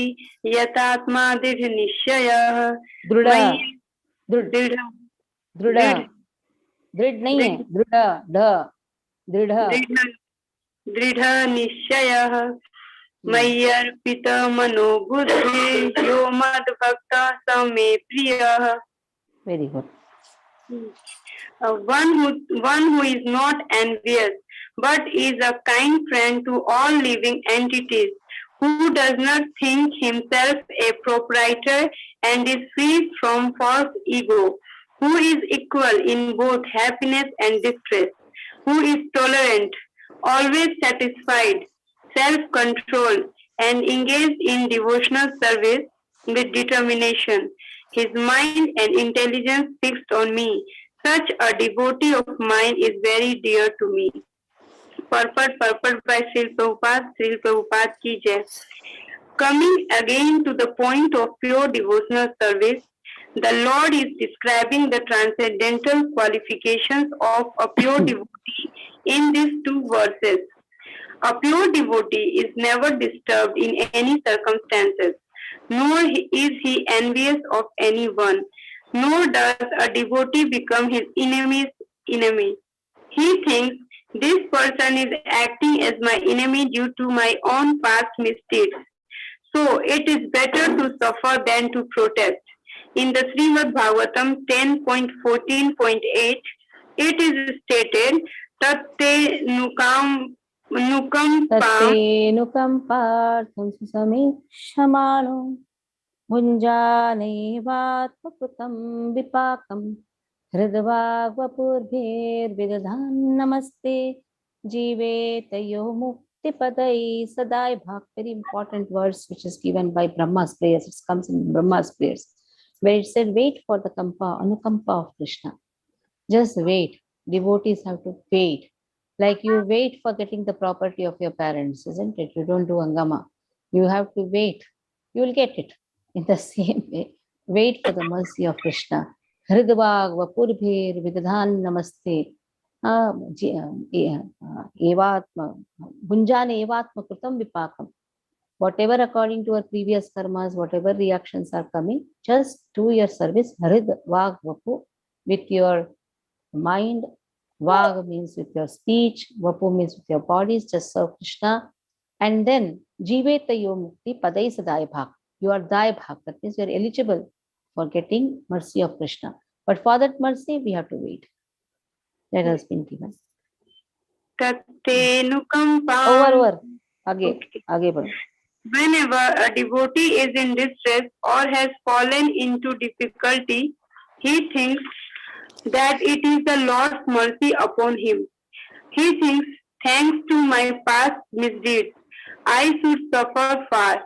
यतात्मा दृढ़ निश्चय Druda. दृढ़ Druda. दृढ़ नहीं है, दृढ़ दृढ़ दृढ़ निश्चय मय्यर्पित मनो बुद्धि यो मद भक्त स मे प्रिय। Very good. One who is not envious but is a kind friend to all living entities, who does not think himself a proprietor and is free from false ego, who is equal in both happiness and distress, who is tolerant, always satisfied, self-controlled, and engaged in devotional service with determination, his mind and intelligence fixed on me. Such a devotee of mine is very dear to me. Purport by Srila Prabhupada ki jai. Coming again to the point of pure devotional service, the Lord is describing the transcendental qualifications of a pure devotee in these two verses. A pure devotee is never disturbed in any circumstances, nor is he envious of anyone, nor does a devotee become his enemy's enemy. He thinks, this person is acting as my enemy due to my own past misdeeds, so it is better to suffer than to protest. In the Srimad Bhagavatam 10.14.8, it is stated, Tatte Nukampartham susamikshamalam Bhunjanevatmakrutam vipakam Hridavagvapurbhir vidadhan namaste Jive tayo mukti padai sadai bhak. Very important verse which is given by Brahma's prayers. It comes in Brahma's prayers, where it said, wait for the anukampa of Krishna. Just wait. Devotees have to wait. Like you wait for getting the property of your parents, isn't it? You don't do angama. You have to wait. You will get it. In the same way, wait for the mercy of Krishna. Hridvag vapurbhir vidadhan namaste. Evatma Bhunjane evatma krutam vipakam. Whatever according to our previous karmas, whatever reactions are coming, just do your service. Hridvag vapu, with your mind. Vag means with your speech, Vapu means with your bodies, just serve Krishna. And then Jivetayo Mukti Padai Sadai Bhak. You are Dai Bhak. That means you are eligible for getting mercy of Krishna. But for that mercy, we have to wait. That has been given. Over. Aage बढ़ो. Whenever a devotee is in distress or has fallen into difficulty, he thinks that it is the Lord's mercy upon him. He thinks, thanks to my past misdeeds, I should suffer far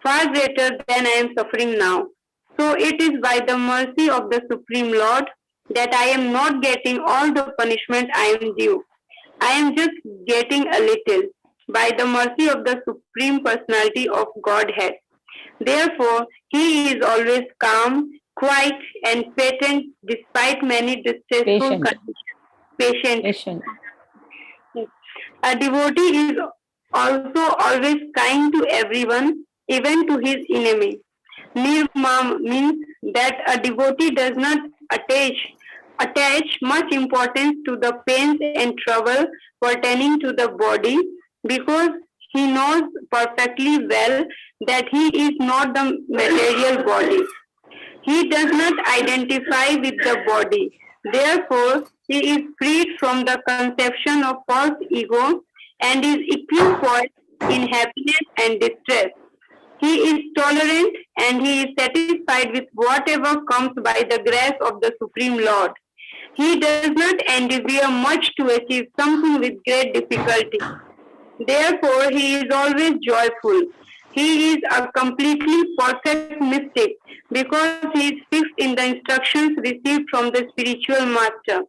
greater than I am suffering now. So it is by the mercy of the Supreme Lord that I am not getting all the punishment I am due. I am just getting a little by the mercy of the Supreme Personality of Godhead. Therefore, he is always calm, quiet, and patient despite many distressful conditions. Patient. A devotee is also always kind to everyone, even to his enemy. Nirmam means that a devotee does not attach much importance to the pains and trouble pertaining to the body, because he knows perfectly well that he is not the material body. He does not identify with the body. Therefore, he is freed from the conception of false ego and is equipoised in happiness and distress. He is tolerant and he is satisfied with whatever comes by the grace of the Supreme Lord. He does not endeavor much to achieve something with great difficulty. Therefore, he is always joyful. He is a completely perfect mystic because he is fixed in the instructions received from the spiritual master.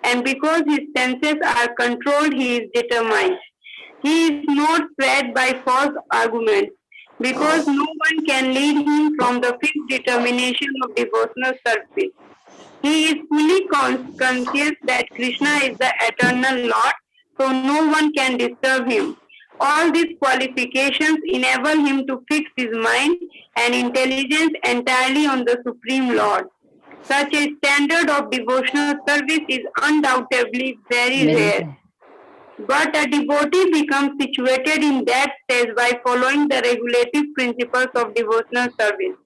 And because his senses are controlled, he is determined. He is not swayed by false arguments because no one can lead him from the fixed determination of devotional service. He is fully conscious that Krishna is the eternal Lord, so no one can disturb him. All these qualifications enable him to fix his mind and intelligence entirely on the Supreme Lord. Such a standard of devotional service is undoubtedly very Very rare. rare. But a devotee becomes situated in that stage by following the regulative principles of devotional service.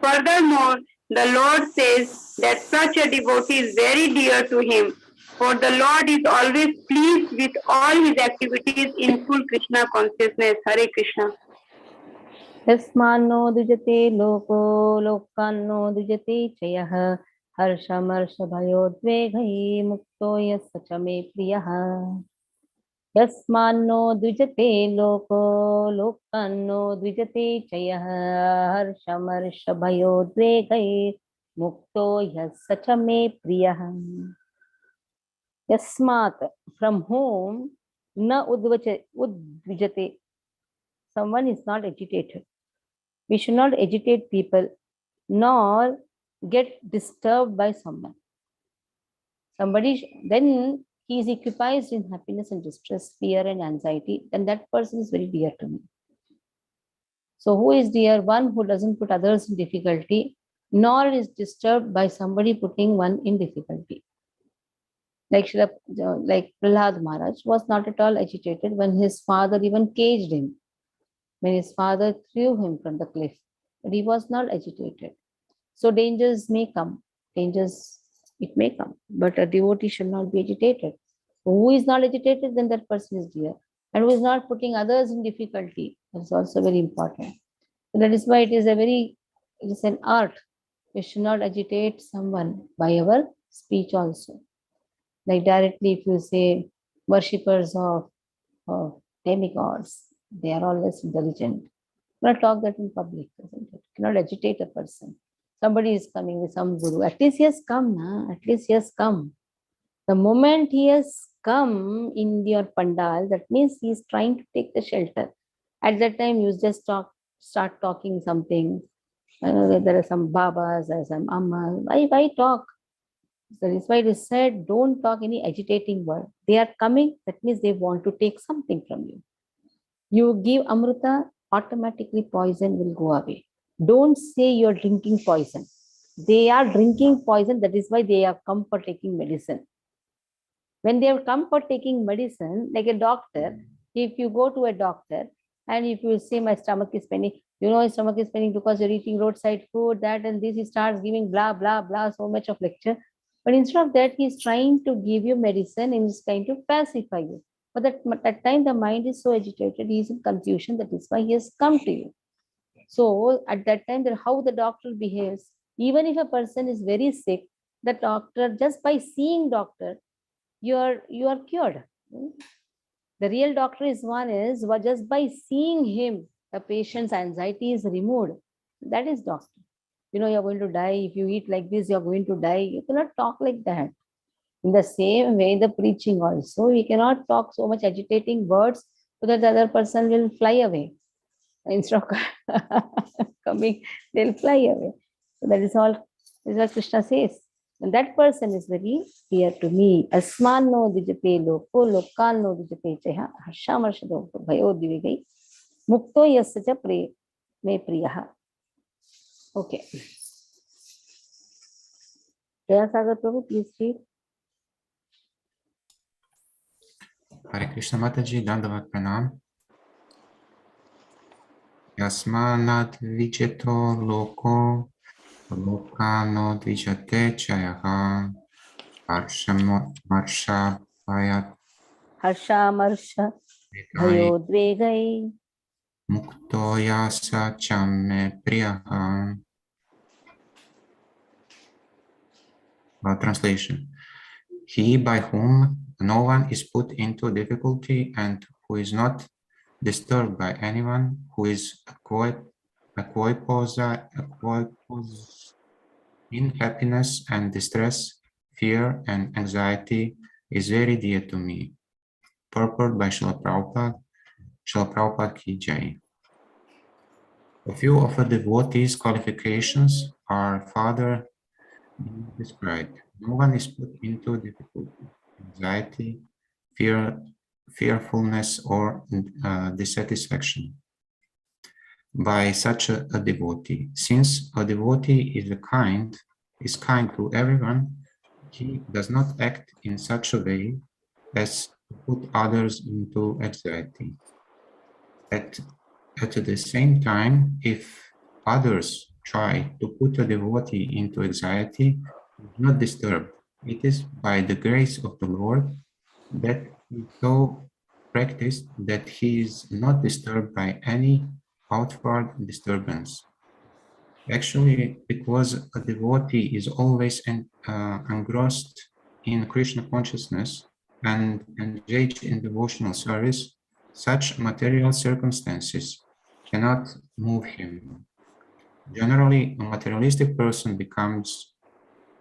Furthermore, the Lord says that such a devotee is very dear to him, for the Lord is always pleased with all his activities in full Krishna consciousness. Hare Krishna. यस्मान्नो द्विजते लोको लोकान्नो द्विजते च यः हर्षमर्षभयोद्वेगैः मुक्तो यः स च मे प्रियः यस्मान्नो द्विजते लोको लोकान्नो द्विजते च यः हर्षमर्षभयोद्वेगैः मुक्तो यः स च मे प्रियः यस्मात् from whom न udvijate someone is not agitated. We should not agitate people nor get disturbed by someone. Then he is occupied in happiness and distress, fear and anxiety, then that person is very dear to me. So who is dear? One who doesn't put others in difficulty, nor is disturbed by somebody putting one in difficulty. Like Prahlad Maharaj was not at all agitated when his father even caged him, when his father threw him from the cliff, but he was not agitated. So dangers may come, it may come, but a devotee should not be agitated. Who is not agitated, then that person is dear. And who is not putting others in difficulty, that's also very important. So that is why it is an art. We should not agitate someone by our speech also. Like directly, if you say worshippers of demigods, they are always intelligent. You cannot talk that in public, isn't it? You cannot agitate a person. Somebody is coming with some guru. At least he has come, na? At least he has come. The moment he has come in your pandal, that means he is trying to take the shelter. At that time, you just start talking something. There are some babas, there are some ammas. Why talk? That is why it is said, don't talk any agitating word. They are coming, that means they want to take something from you. You give amrita, automatically poison will go away. Don't say you're drinking poison. They are drinking poison, that is why they have come for taking medicine. When they have come for taking medicine, like a doctor, if you go to a doctor and if you say my stomach is paining, my stomach is paining because you're eating roadside food, that and this, he starts giving blah, blah, blah, so much of lecture. But instead of that, he's trying to give you medicine and he's trying to pacify you. But at that time, the mind is so agitated, he is in confusion, that is why he has come to you. So at that time, how the doctor behaves, even if a person is very sick, the doctor, just by seeing doctor, you are cured. The real doctor is just by seeing him, the patient's anxiety is removed. That is doctor. You're going to die. If you eat like this, you're going to die. You cannot talk like that. In the same way, the preaching also, we cannot talk so much agitating words so that the other person will fly away. Instead of coming, they'll fly away. So that is all. This is what Krishna says. And that person is very dear to me. Asman no dijate loko, lokan no dijate chaya, harshamarshado bhayo divigai, mukto yasya me priyaha. Okay. Jaya Sagar Prabhu, please read. Hare Krishna Mataji, Dandavat Pranam. Yasmanat vicheto loko, lokano dvijate chayaha, harsha Harsha Marsha Bhayodvegai Mukto yasa chamme priyaha. Translation. He by whom no one is put into difficulty and who is not disturbed by anyone, who is equipoise in happiness and distress, fear and anxiety, is very dear to me. Purport by Srila Prabhupada. Srila Prabhupada Ki Jai. A few of a devotee's qualifications are further being described. No one is put into difficulty, anxiety, fearfulness, or dissatisfaction by such a devotee. Since a devotee is kind to everyone, he does not act in such a way as to put others into anxiety. At the same time, if others try to put a devotee into anxiety, he is not disturbed. It is by the grace of the Lord that he is so practiced that he is not disturbed by any outward disturbance. Actually, because a devotee is always engrossed in Krishna consciousness and engaged in devotional service, such material circumstances cannot move him. Generally, a materialistic person becomes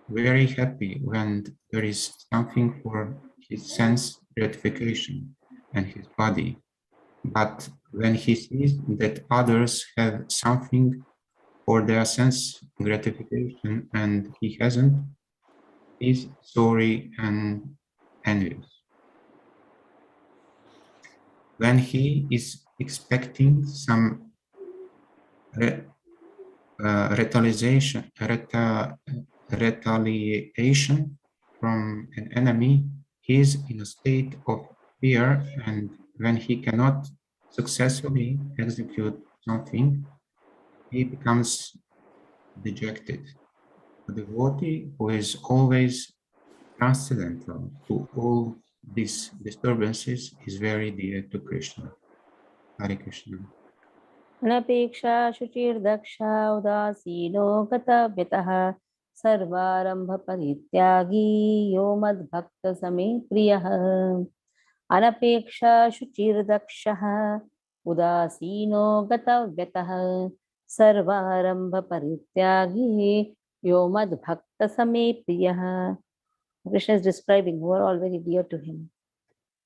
very happy when there is something for his sense gratification and his body. But when he sees that others have something for their sense gratification and he hasn't, he's sorry and envious. When he is expecting some retaliation from an enemy, he is in a state of fear, and when he cannot successfully execute something, he becomes dejected. A devotee who is always transcendental to all these disturbances is very dear to Krishna. Hare Krishna. अनपेक्षा शुचिर्दक्षा उदासीनो गतव्यतः सर्वारंभ परित्यागी यो मद्भक्त समे प्रियः अनपेक्षा शुचिर्दक्षः उदासीनो गतव्यतः सर्वारंभ परित्यागी यो मद्भक्त समे प्रियः. Krishna is describing who are all very dear to him.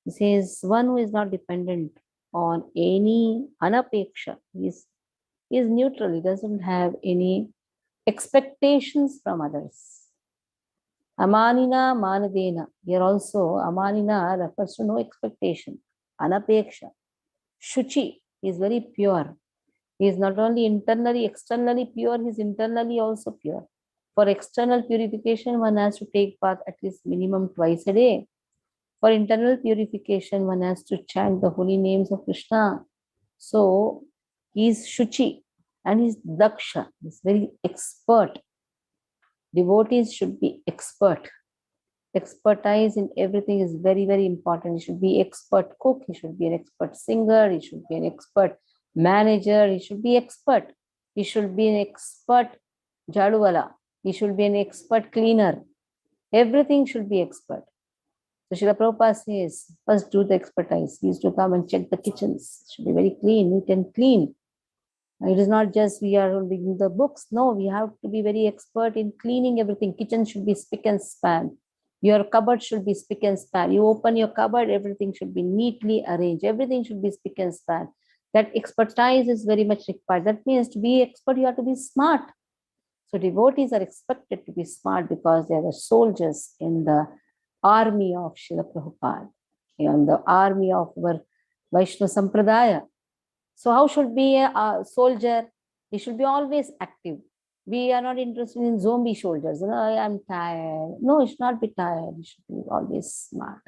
He says one who is not dependent on any anapeksha. He is neutral. He doesn't have any expectations from others. Amanina manadena. Here also amanina refers to no expectation. Anapeksha. Shuchi. He is very pure. He is not only internally, externally pure, he is internally also pure. For external purification, one has to take bath at least minimum twice a day. For internal purification, one has to chant the holy names of Krishna. So, he is Shuchi and he is Daksha. He is very expert. Devotees should be expert. Expertise in everything is very, very important. He should be expert cook. He should be an expert singer. He should be an expert manager. He should be expert. He should be an expert jaduwala. He should be an expert cleaner. Everything should be expert. So Srila Prabhupada says, first do the expertise. He used to come and check the kitchens. It should be very clean, neat and clean. It is not just we are reading the books. No, we have to be very expert in cleaning everything. Kitchen should be spick and span. Your cupboard should be spick and span. You open your cupboard, everything should be neatly arranged. Everything should be spick and span. That expertise is very much required. That means to be expert, you have to be smart. So devotees are expected to be smart because they are the soldiers in the army of Srila Prabhupada, in the army of our Vaishnava Sampradaya. So how should be a soldier? He should be always active. We are not interested in zombie soldiers. I am tired. No, it should not be tired. It should be always smart.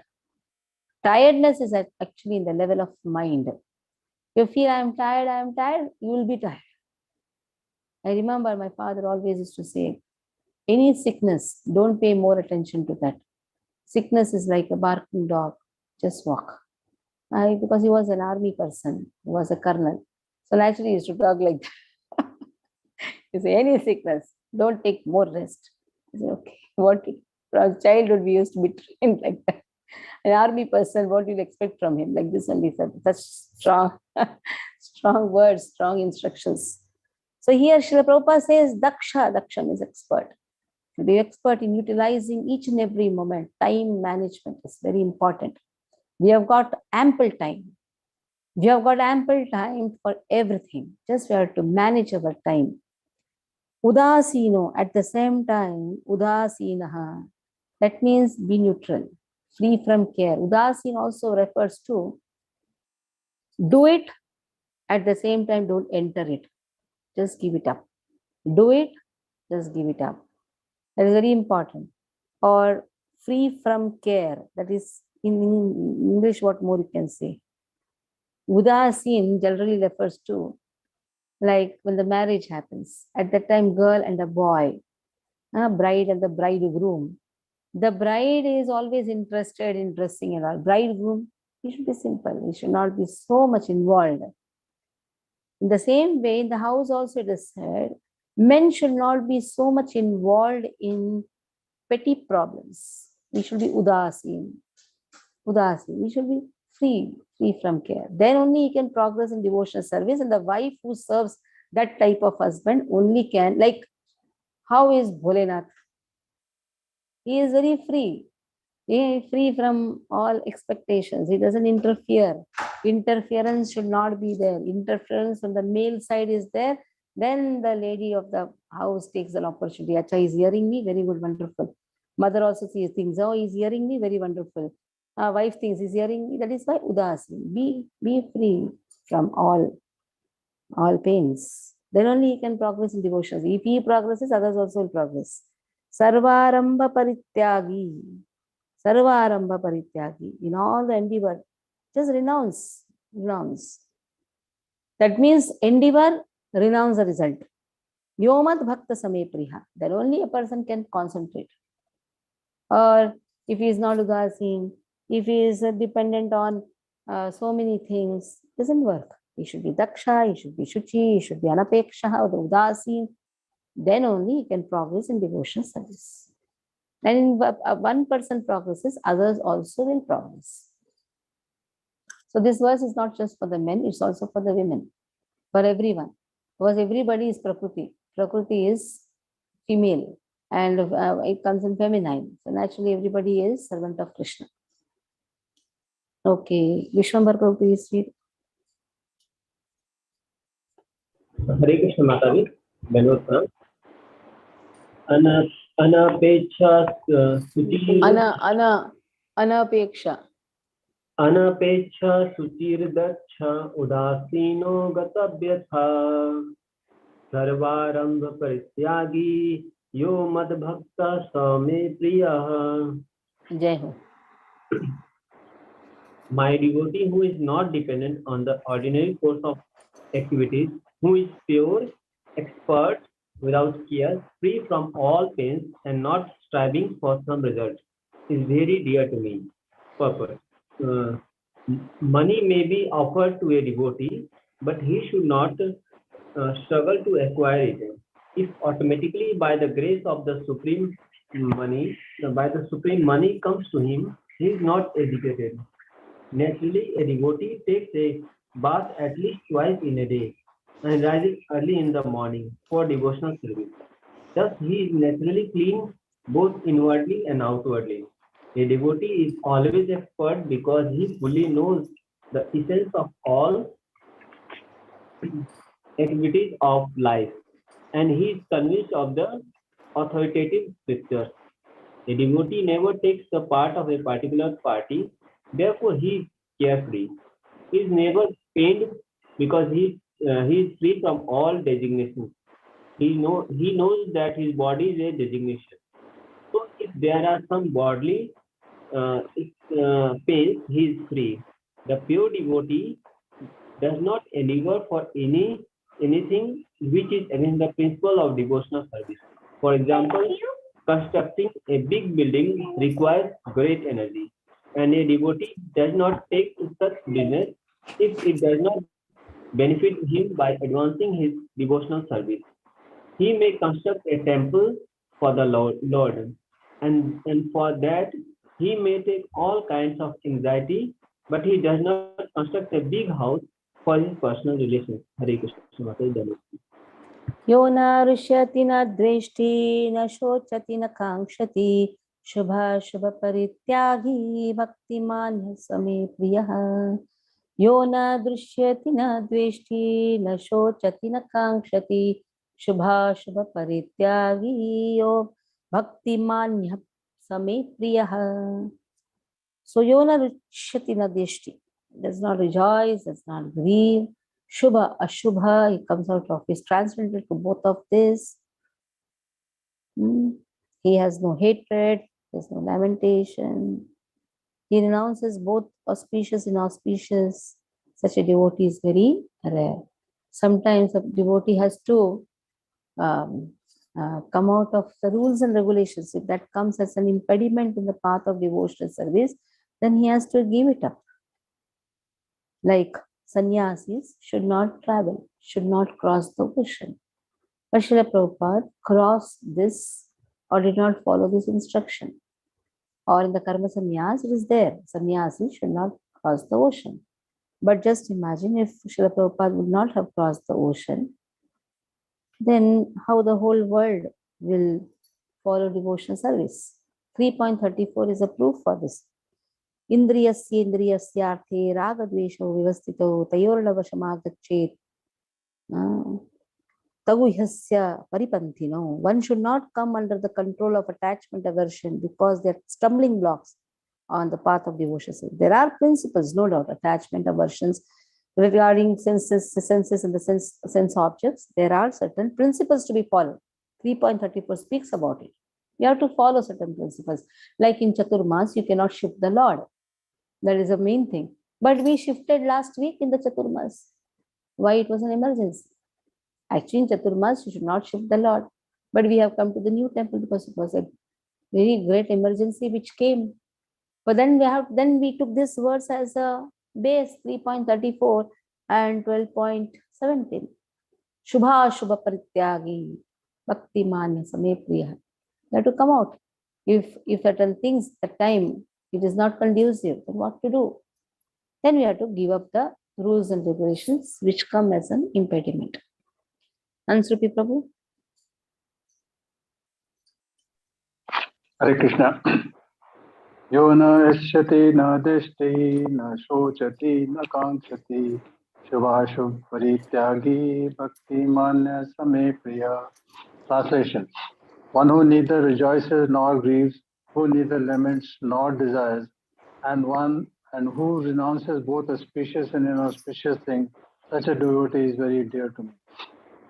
Tiredness is actually in the level of mind. If you feel I am tired, you will be tired. I remember my father always used to say, any sickness, don't pay more attention to that. Sickness is like a barking dog, just walk. Because he was an army person, he was a colonel. So naturally, he used to talk like that. You say, any sickness, don't take more rest. I say, okay, what? From childhood, we used to be trained like that. An army person, what do you expect from him? Like this only, such strong, strong words, strong instructions. So here, Srila Prabhupada says, Daksha means expert. To be expert in utilizing each and every moment. Time management is very important. We have got ample time. We have got ample time for everything. Just we have to manage our time. Udasino, at the same time, udasinaha. That means be neutral, free from care. Udasin also refers to do it, at the same time, don't enter it. Just give it up. Do it, just give it up. That is very important. Or free from care. That is in English, what more you can say? Udasin generally refers to like when the marriage happens. At that time, girl and a boy, bride and the bridegroom. The bride is always interested in dressing and all. Bridegroom, he should be simple. He should not be so much involved. In the same way, in the house also it is said, men should not be so much involved in petty problems. We should be udasin. Udasin. We should be free from care. Then only he can progress in devotional service. And the wife who serves that type of husband only can, like, how is Bholenath? He is very free. He is free from all expectations. He doesn't interfere. Interference should not be there. Interference from the male side is there. Then the lady of the house takes an opportunity. Acha, he's hearing me, very good, wonderful. Mother also sees things. Oh, he's hearing me, very wonderful. Wife thinks he's hearing me. That is why udasi. Be free from all pains. Then only he can progress in devotions. If he progresses, others also will progress. Sarvarambha parityagi. Sarvarambha parityagi. In all the endeavor, just renounce. That means endeavor, renounce the result. Yomat bhakta same priha. Then only a person can concentrate. Or if he is not udasin, if he is dependent on so many things, doesn't work. He should be daksha, he should be shuchi, he should be anapeksha, or the udasin. Then only he can progress in devotional service. And in one person progresses, others also will progress. So this verse is not just for the men, it's also for the women, for everyone. Because everybody is Prakriti. Prakriti is female and it comes in feminine. So naturally everybody is servant of Krishna. Okay, Vishwambar Prabhu, please read. हरे कृष्ण माता जी धन्यवाद अनपेक्षा Anapeksha. अनपेक्षा सुचिर्दक्ष उदासीनो गतव्यथा सर्वारंभ परित्यागी यो मद्भक्त स मे प्रियः. Jai Ho. My devotee who is not dependent on the ordinary course of activities, who is pure, expert, without care, free from all pains, and not striving for some result, is very dear to me. Purpose. Money may be offered to a devotee, but he should not struggle to acquire it. If automatically by the grace of the supreme money comes to him, he is not educated. Naturally, a devotee takes a bath at least twice in a day and rises early in the morning for devotional service. Thus, he is naturally clean both inwardly and outwardly. A devotee is always expert because he fully knows the essence of all activities of life, and he is convinced of the authoritative scriptures. A devotee never takes the part of a particular party, therefore he is carefree. He is never pained because he is free from all designations. He knows that his body is a designation. So if there are some bodily pains, he is free. The pure devotee does not endeavor for anything which is against the principle of devotional service. For example, constructing a big building requires great energy, and a devotee does not take such business if it does not benefit him by advancing his devotional service. He may construct a temple for the Lord, and for that he may take all kinds of anxiety, but he does not construct a big house for his personal relations. Hare Krishna. Mataji, Dhanwad. यो न रुष्यति न द्वेष्टि न शोचति न काङ्क्षति शुभाशुभ परित्यागी भक्तिमान् समे प्रियः यो न दृश्यति न द्वेष्टि न शोचति न काङ्क्षति शुभाशुभ परित्यागी यो भक्तिमान् समे प्रियः. So yo na ruchyati na deshti, does not rejoice, does not grieve. Shubha, Ashubha, he comes out of his transcendental to both of this. He has no hatred, there's no lamentation. He renounces both auspicious and inauspicious. Such a devotee is very rare. Sometimes a devotee has to come out of the rules and regulations. If that comes as an impediment in the path of devotional service, then he has to give it up. Like sannyasis should not travel, should not cross the ocean. But Srila Prabhupada crossed this or did not follow this instruction. Or in the karma sannyas, it is there. Sannyasis should not cross the ocean. But just imagine if Srila Prabhupada would not have crossed the ocean, then how the whole world will follow devotional service. 3.34 is a proof for this. Indriyasya indriyasyarthe ragadvesho vivastito tayorlavashamagachet taguhyasya paripantino. One should not come under the control of attachment aversion because they are stumbling blocks on the path of devotion. There are principles, no doubt, attachment aversions regarding senses and the sense objects. There are certain principles to be followed. 3.34 speaks about it. You have to follow certain principles. Like in Chaturmas, you cannot shift the Lord. That is the main thing. But we shifted last week in the Chaturmas. Why? It was an emergency. Actually, in Chaturmas, you should not shift the Lord. But we have come to the new temple because it was a very great emergency which came. But then we took this verse as a base, 3.34 and 12.17. Shubha Shubha Parityagi Bhakti Manya Same Priya. You have to come out. If certain things at time it is not conducive, then what to do? Then we have to give up the rules and regulations which come as an impediment. Ansrupi Prabhu. Hare Krishna. Yo na ishyati na deshti na shochati na kankshati shubhashubh parityagi bhakti manya same priya. Translation. One who neither rejoices nor grieves, who neither laments nor desires, and who renounces both auspicious and inauspicious things, such a devotee is very dear to me.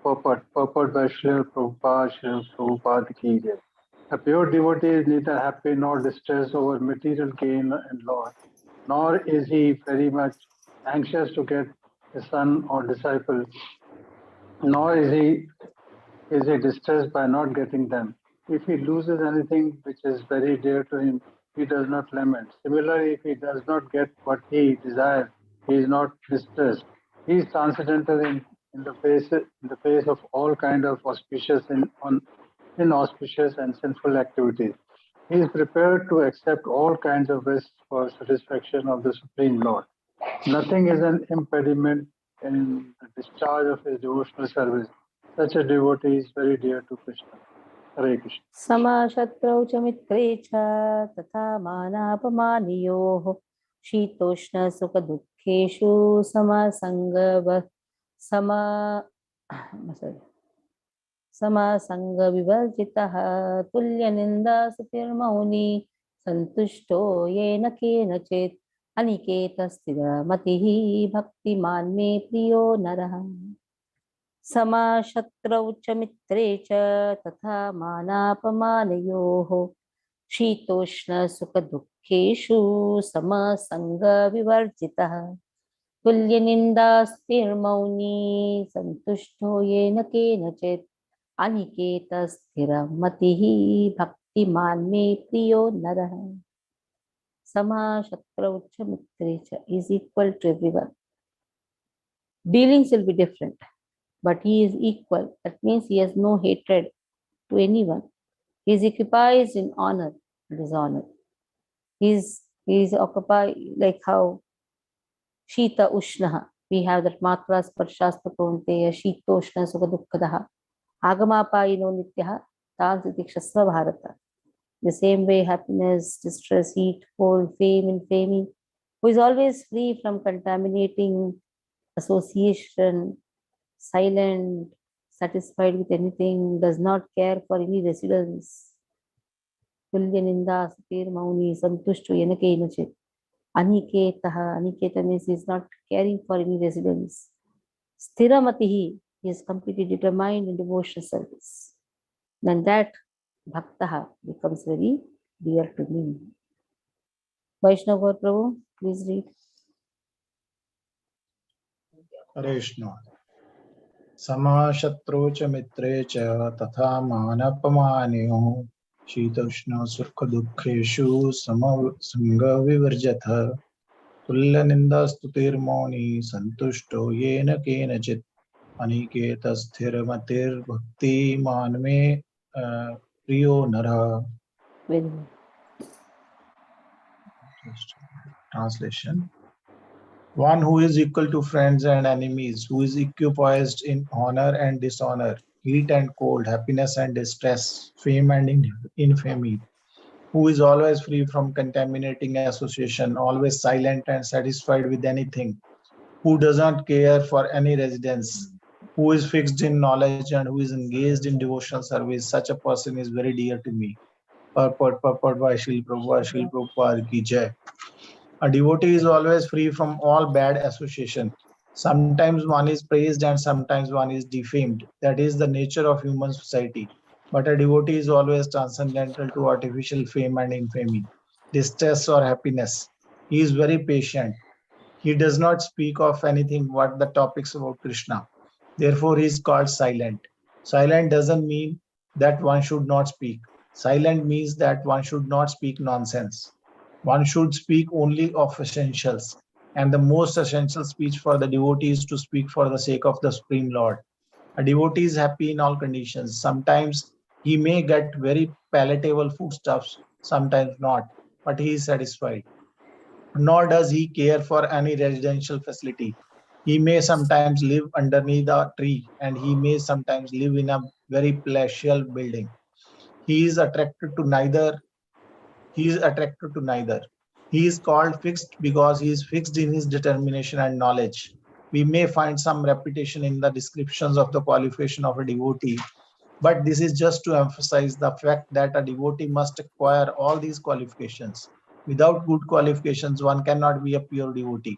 Purport by Srila Prabhupada ki jai. A pure devotee is neither happy nor distressed over material gain and loss, nor is he very much anxious to get a son or disciple, nor is he distressed by not getting them. If he loses anything which is very dear to him, he does not lament. Similarly, if he does not get what he desires, he is not distressed. He is transcendental in the face of all kind of auspicious and inauspicious and sinful activities. He is prepared to accept all kinds of risks for satisfaction of the Supreme Lord. Nothing is an impediment in the discharge of his devotional service. Such a devotee is very dear to Krishna. Hare Krishna. Sama shatrau cha mitre cha tatha manapamaniyoh shitoshna sukha dukkheshu sama sanga vivarjitah tulya ninda sutirmauni santushto yena kenachit aniketa matihi bhaktiman me priyo narah. Sama shatrau cha mitre cha tatha manapamanayoh shitoshna sukha dukkheshu sama sanga vivarjitah tulya ninda sthirmauni santushto yena kenachit aniketa matihi bhaktiman me priyo narah. Sama shatrau cha mitre cha is equal to everyone. Dealings will be different, but he is equal. That means he has no hatred to anyone. He is equipoised in honor and dishonor. He is occupied like how Shita Ushnaha. We have that Matra Sparshastra Konteya, Shitoshna Sukha Agamapayino Nityaha, Tansitikshasva Bharata. The same way, happiness, distress, heat, cold, fame, infamy, who is always free from contaminating association, silent, satisfied with anything, does not care for any residence. Tulya Ninda, Satir Mauni, Santushtu Yanake Inachit. Aniketaha, Aniketa means he is not caring for any residence. Sthiramatihi, he is completely determined in devotional service. Then that Bhaktaha becomes very dear to me. Vaishnav Gaur Prabhu, please read. हरे कृष्ण समाशत्रौ च मित्रे च तथा मानपमानयोः शीतोष्ण सुख दुःखेषु Samsung विवर्जथ तुल्यनिन्दास्तुतिर्मौनी सन्तुष्टो येन केनचित् अनिकेत स्थिरमतिर्भक्तिमान् मे प्रियो नरः. Very good. Translation. One who is equal to friends and enemies, who is equipoised in honor and dishonor, heat and cold, happiness and distress, fame and infamy, who is always free from contaminating association, always silent and satisfied with anything, who does not care for any residence, who is fixed in knowledge and who is engaged in devotional service, such a person is very dear to me. Purport by Srila Prabhupada ki jai. A devotee is always free from all bad association. Sometimes one is praised and sometimes one is defamed. That is the nature of human society. But a devotee is always transcendental to artificial fame and infamy, distress or happiness. He is very patient. He does not speak of anything but the topics about Krishna. Therefore, he is called silent. Silent doesn't mean that one should not speak. Silent means that one should not speak nonsense. One should speak only of essentials. And the most essential speech for the devotee is to speak for the sake of the Supreme Lord. A devotee is happy in all conditions. Sometimes he may get very palatable foodstuffs, sometimes not, but he is satisfied. Nor does he care for any residential facility. He may sometimes live underneath a tree and he may sometimes live in a very palatial building. He is attracted to neither. He is attracted to neither. He is called fixed because he is fixed in his determination and knowledge. We may find some repetition in the descriptions of the qualification of a devotee, but this is just to emphasize the fact that a devotee must acquire all these qualifications. Without good qualifications, one cannot be a pure devotee.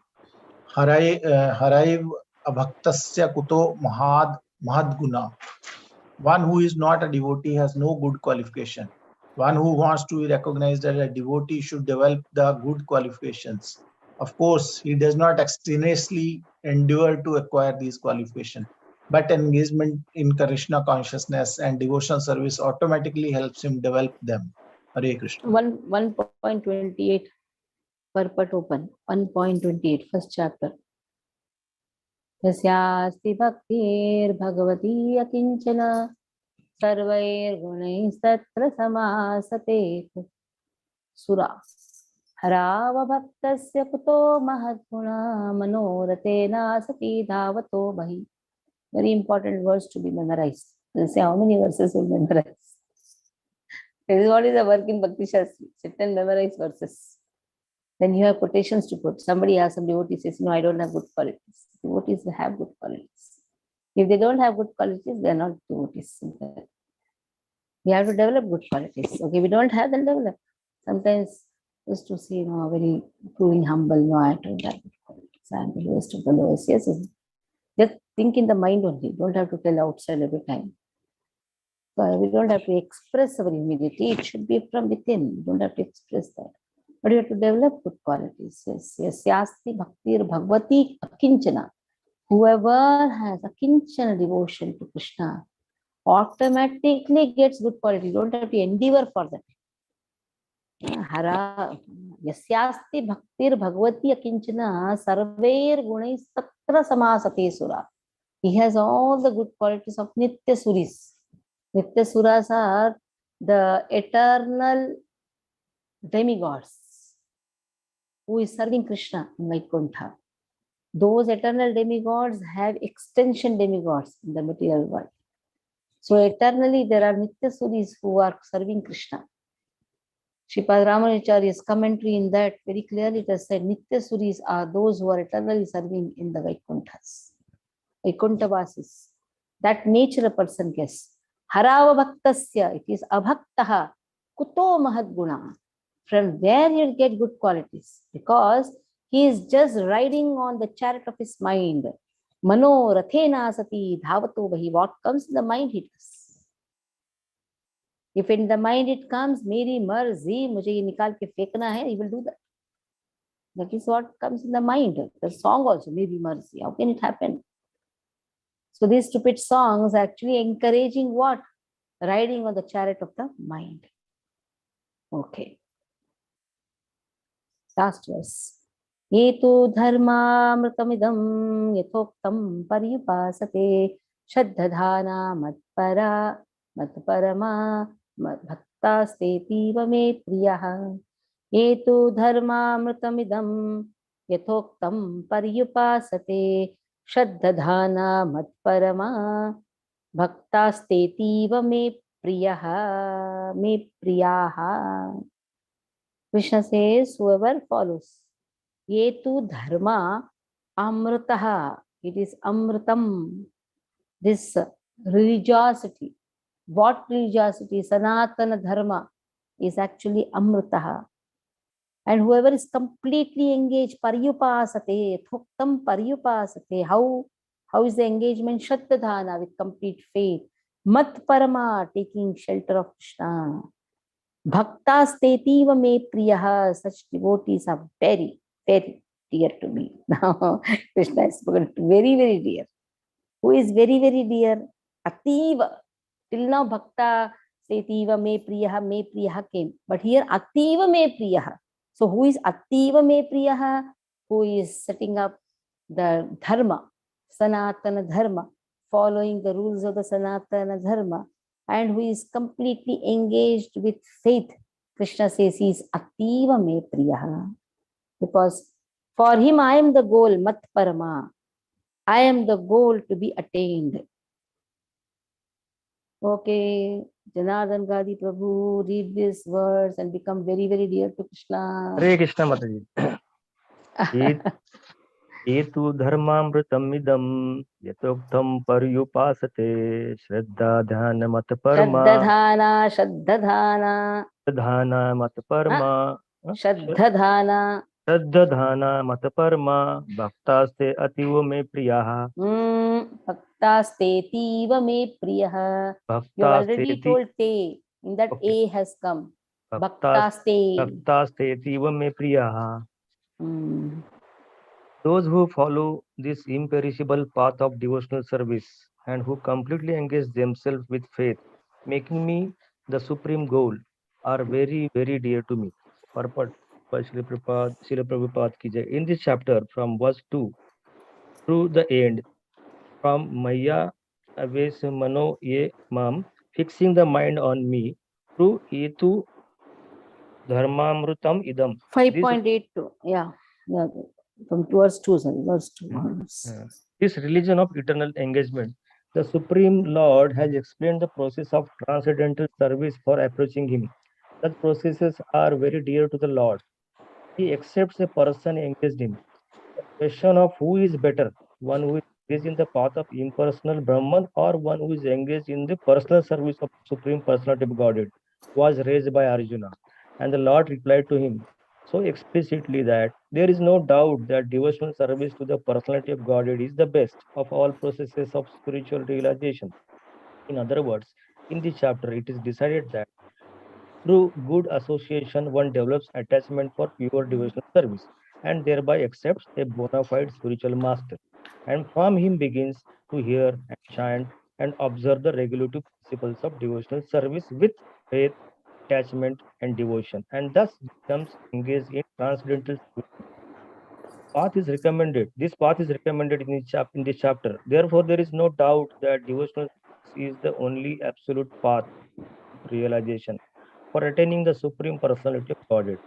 Haraiv abhaktasya kuto mahadguna. One who is not a devotee has no good qualification. One who wants to be recognized as a devotee should develop the good qualifications. Of course, he does not extraneously endeavor to acquire these qualifications, but engagement in Krishna consciousness and devotional service automatically helps him develop them. Hare Krishna. 1.28 Purport open. 1.28 first chapter. Yasyasti bhaktir bhagavati akinchana sarvair gunaiस्तत्र समासते Sura Harava bhaktasya kuto mahadguna manoratena sati dhavato bhahi. Very important words to be memorized. Let's say how many verses will memorize. This is what is the work in Bhakti Shastri. Sit and memorize verses. Then you have quotations to put. Somebody asks, some devotee says, no, I don't have good qualities. Devotees have good qualities. If they don't have good qualities, they are not devotees. We have to develop good qualities. Okay, we don't have them, develop. Sometimes just to see, very proving humble, no, I don't have good qualities. I am the lowest of the lowest. Yes, just think in the mind only. Don't have to tell outside every time. So we don't have to express our humility. It should be from within. You don't have to express that. But you have to develop good qualities. Yes, yes. Yasti bhaktir bhagavati akinchana. Whoever has akinchana devotion to Krishna automatically gets good quality. You don't have to endeavor for that. Hara yasyasti bhaktir bhagavati akinchana sarvair gunais Tatra samasate sura. He has all the good qualities of Nitya Suris. Nitya Suras are the eternal demigods who is serving Krishna in Vaikuntha. Those eternal demigods have extension demigods in the material world. So eternally there are Nitya Suris who are serving Krishna. Sripad Ramanacharya's commentary in that very clearly it has said Nitya Suris are those who are eternally serving in the Vaikunthas. Vaikuntavasis. That nature a person gets. Harava bhaktasya, it is abhaktaha, kuto mahad guna. From where he'll get good qualities? Because he is just riding on the chariot of his mind. Mano rathena sati dhavato vahi. What comes in the mind he does. If in the mind it comes, meri marzi, mujhe ye nikal ke fekna hai, he will do that. That is what comes in the mind. The song also, meri marzi. How can it happen? So these stupid songs actually encouraging what? Riding on the chariot of the mind. Okay. Last verse. Yetu dharmamritamidam yathoktam paryupasate shaddhadhana matparama bhaktastetiva me priyaha. Yetu dharmamritamidam yathoktam paryupasate shaddhadhana matparama bhaktastetiva me priyaha. Krishna says, whoever follows, yetu dharma amritaha, it is amritam, this religiosity. What religiosity? Sanatana dharma is actually amritaha. And whoever is completely engaged, paryupasate, thuktam paryupasate, how is the engagement? Shattadhana, with complete faith. Mat parama, taking shelter of Krishna. Bhaktastetiva me priyaha, such devotees are very, very dear to me. Now, Krishna has spoken very, very dear. Who is very, very dear? Ativa. Till now, Bhakta Stetiva me priyaha came. But here, Ativa me priyaha. So, who is Ativa me priyaha? Who is setting up the dharma, Sanatana dharma, following the rules of the Sanatana dharma, and who is completely engaged with faith. Krishna says he is Ativa me priyaha. Because for him, I am the goal, mat parama. I am the goal to be attained. Okay, Janardhan Gadi Prabhu, read these words and become very, very dear to Krishna. Hare Krishna Mataji. Etu dharmamritamidam yatoktam paryupasate shraddha dhana mat parma Shaddhadhana dhana mat parma Shaddhadhana Shraddhadhana mat parma bhaktaste ativa me priyaha Bhaktastetiva me priyaha. You have already told te. In that Okay. A has come. Bhaktaste Bhaktaste. ativa me priyaha. Those who follow this imperishable path of devotional service and who completely engage themselves with faith, making me the supreme goal, are very, very dear to me. Purport by Srila Prabhupada ki jai. In this chapter, from verse 2 through the end, from Maya Aves Mano Ye Mam, fixing the mind on me, through Etu Dharmamrutam Idam. 5.82. Yeah. From verse 2, verse 2. This religion of eternal engagement, the Supreme Lord has explained the process of transcendental service for approaching Him. Such processes are very dear to the Lord. He accepts a person engaged in. The question of who is better, one who is engaged in the path of impersonal Brahman or one who is engaged in the personal service of Supreme Personality of Godhead, was raised by Arjuna. And the Lord replied to him so explicitly that there is no doubt that devotional service to the personality of Godhead is the best of all processes of spiritual realization. In other words, in this chapter, it is decided that through good association, one develops attachment for pure devotional service and thereby accepts a bona fide spiritual master. And from him begins to hear and chant and observe the regulative principles of devotional service with faith, attachment, and devotion, and thus becomes engaged in transcendental service. path is recommended. This path is recommended in this chapter. Therefore, there is no doubt that devotional is the only absolute path of realization for attaining the supreme personality of Godhead.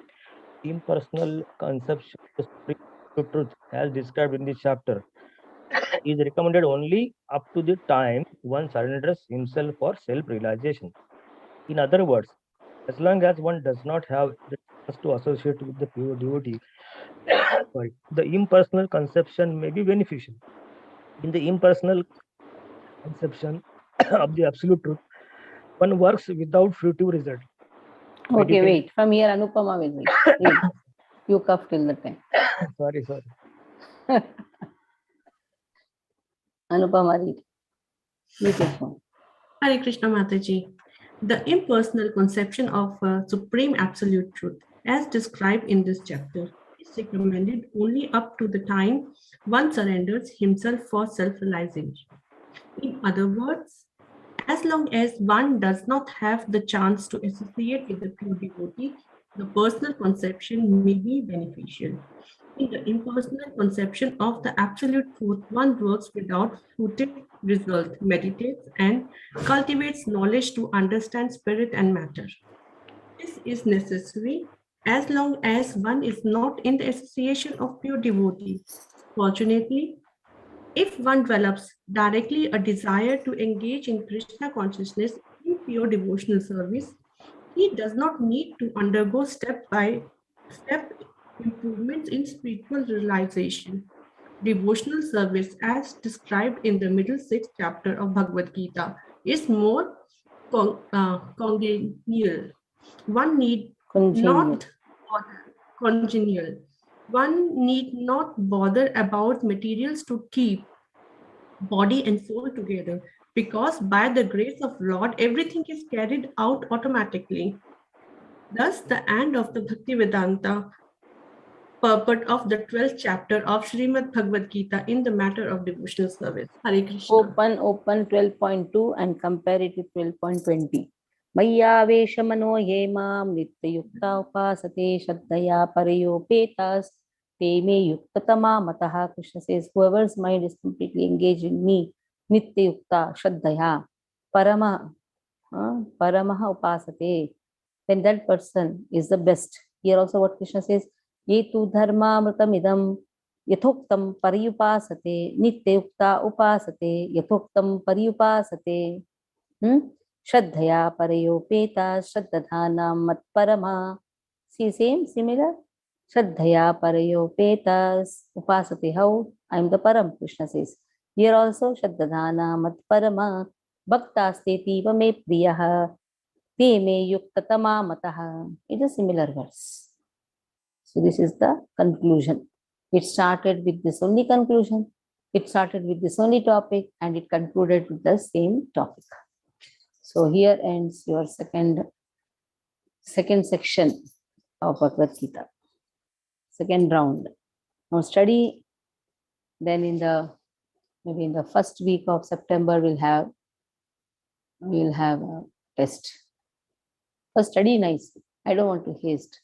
Impersonal conception of the supreme truth, as described in this chapter, is recommended only up to the time one surrenders himself for self-realization. In other words, as long as one does not have the chance to associate with the pure devotee, sorry, the impersonal conception may be beneficial. In the impersonal conception of the absolute truth, one works without fruitive result. Okay, wait. From here, Anupama will read. Read. You cough till the time. Sorry. Anupama, read. Read it one. Hare Krishna Mataji. The impersonal conception of supreme absolute truth, as described in this chapter, is recommended only up to the time one surrenders himself for self-realization. In other words, as long as one does not have the chance to associate with the pure devotee, the personal conception may be beneficial. In the impersonal conception of the absolute truth, one works without fruitive result, meditates and cultivates knowledge to understand spirit and matter. This is necessary as long as one is not in the association of pure devotee. Fortunately, if one develops directly a desire to engage in Krishna consciousness in pure devotional service, he does not need to undergo step by step improvements in spiritual realization. Devotional service, as described in the middle sixth chapter of Bhagavad Gita, is more congenial. One need not congenial. One need not bother about materials to keep body and soul together, because by the grace of Lord, everything is carried out automatically. Thus, the end of the Bhaktivedanta purport of the 12th chapter of Srimad Bhagavad Gita in the matter of devotional service. Hare Krishna. Open 12.2 and compare it with 12.20. Mayyaveshamano ye mam nityayukta upasate shaddaya parayopetas te me yuktatama mataha. Krishna says, whoever's mind is completely engaged in me, nityayukta shaddaya paramaha upasate, then that person is the best. Here also what Krishna says, ye tu dharma mritamidam yatoktam pariyupasate nityayukta upasate yatoktam pariyupasate shraddhaya parayopeta shraddadhanam matparama. See, similar. Shraddhaya parayopetas upasate. How? I am the param, Krishna says. Here also shraddadhana matparama bhaktastetiva me priyaha te me yuktatama mataha. It is a similar verse. So this is the conclusion. It started with this only conclusion. It started with this only topic and it concluded with the same topic. So here ends your second section of Bhagavad Gita, second round. Now study. Then maybe in the first week of September we'll have a test. First study nicely. I don't want to haste.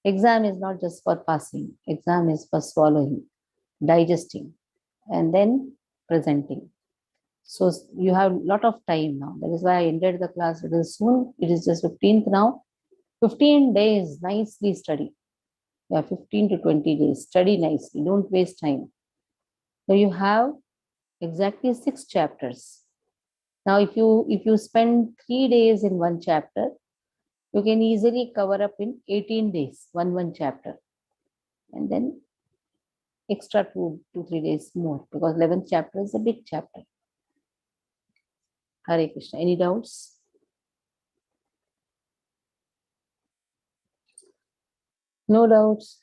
Exam is not just for passing. Exam is for swallowing, digesting, and then presenting. So you have a lot of time now. That is why I ended the class a little soon. It is just 15th now. 15 days, nicely study. Yeah, 15 to 20 days. Study nicely. Don't waste time. So you have exactly 6 chapters. Now, if you spend 3 days in one chapter, you can easily cover up in 18 days, one chapter. And then extra 2 to 3 days more, because 11th chapter is a big chapter. Hare Krishna. Any doubts? No doubts.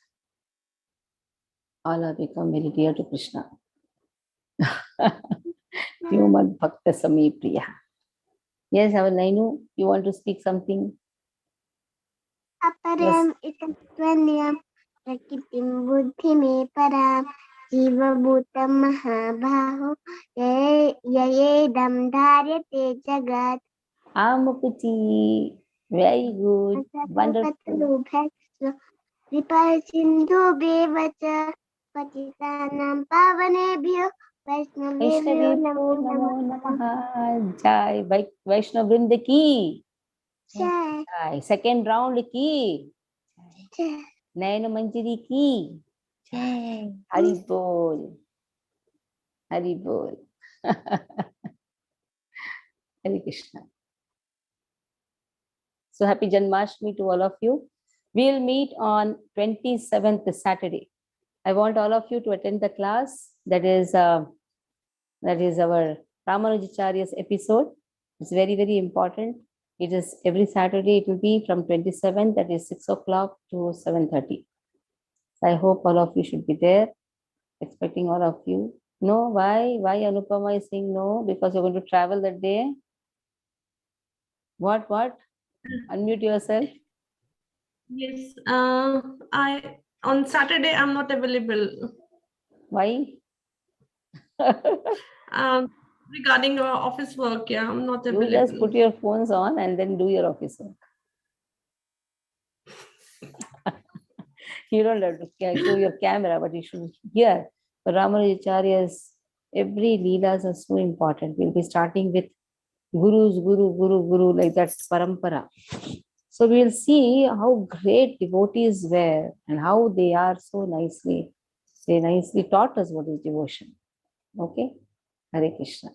All have become very dear to Krishna. Human Bhakta Sami Priya. Yes, our Nainu, you want to speak something? Aparam itatvaniyam prakitim buddhi me param jiva bhutam mahabhaho yayedam dharyate jagat. Amukuti. Very good. Wonderful. Vipal sindhu bevacha पतितानां पावनेभ्यो वैष्णवेभ्यो नमो नमो नमः। नमः। Jai Vaishnav Vrinda ki. जय Jai. Second round ki. जय Naina Manjari ki. Jai. Hari Bol. Hari Bol. Hare Krishna. So happy Janmashtami to all of you. We'll meet on 27th Saturday. I want all of you to attend the class. That is our Ramanujacharya's episode. It's very, very important. It is every Saturday. It will be from 27th, that is 6 o'clock to 7:30. So I hope all of you should be there. Expecting all of you. No, why? Why Anupama is saying no? Because you're going to travel that day. What? Unmute yourself. Yes, I on Saturday I'm not available. Why? Regarding office work, yeah, I'm not You available. just put your phones on and then do your office work. You don't have to do your camera, but you should hear. The Ramanujacharya's every leelas are so important. We'll be starting with Guru, like that parampara. So we'll see how great devotees were and how they are so nicely. They nicely taught us what is devotion. Okay? Hare Krishna.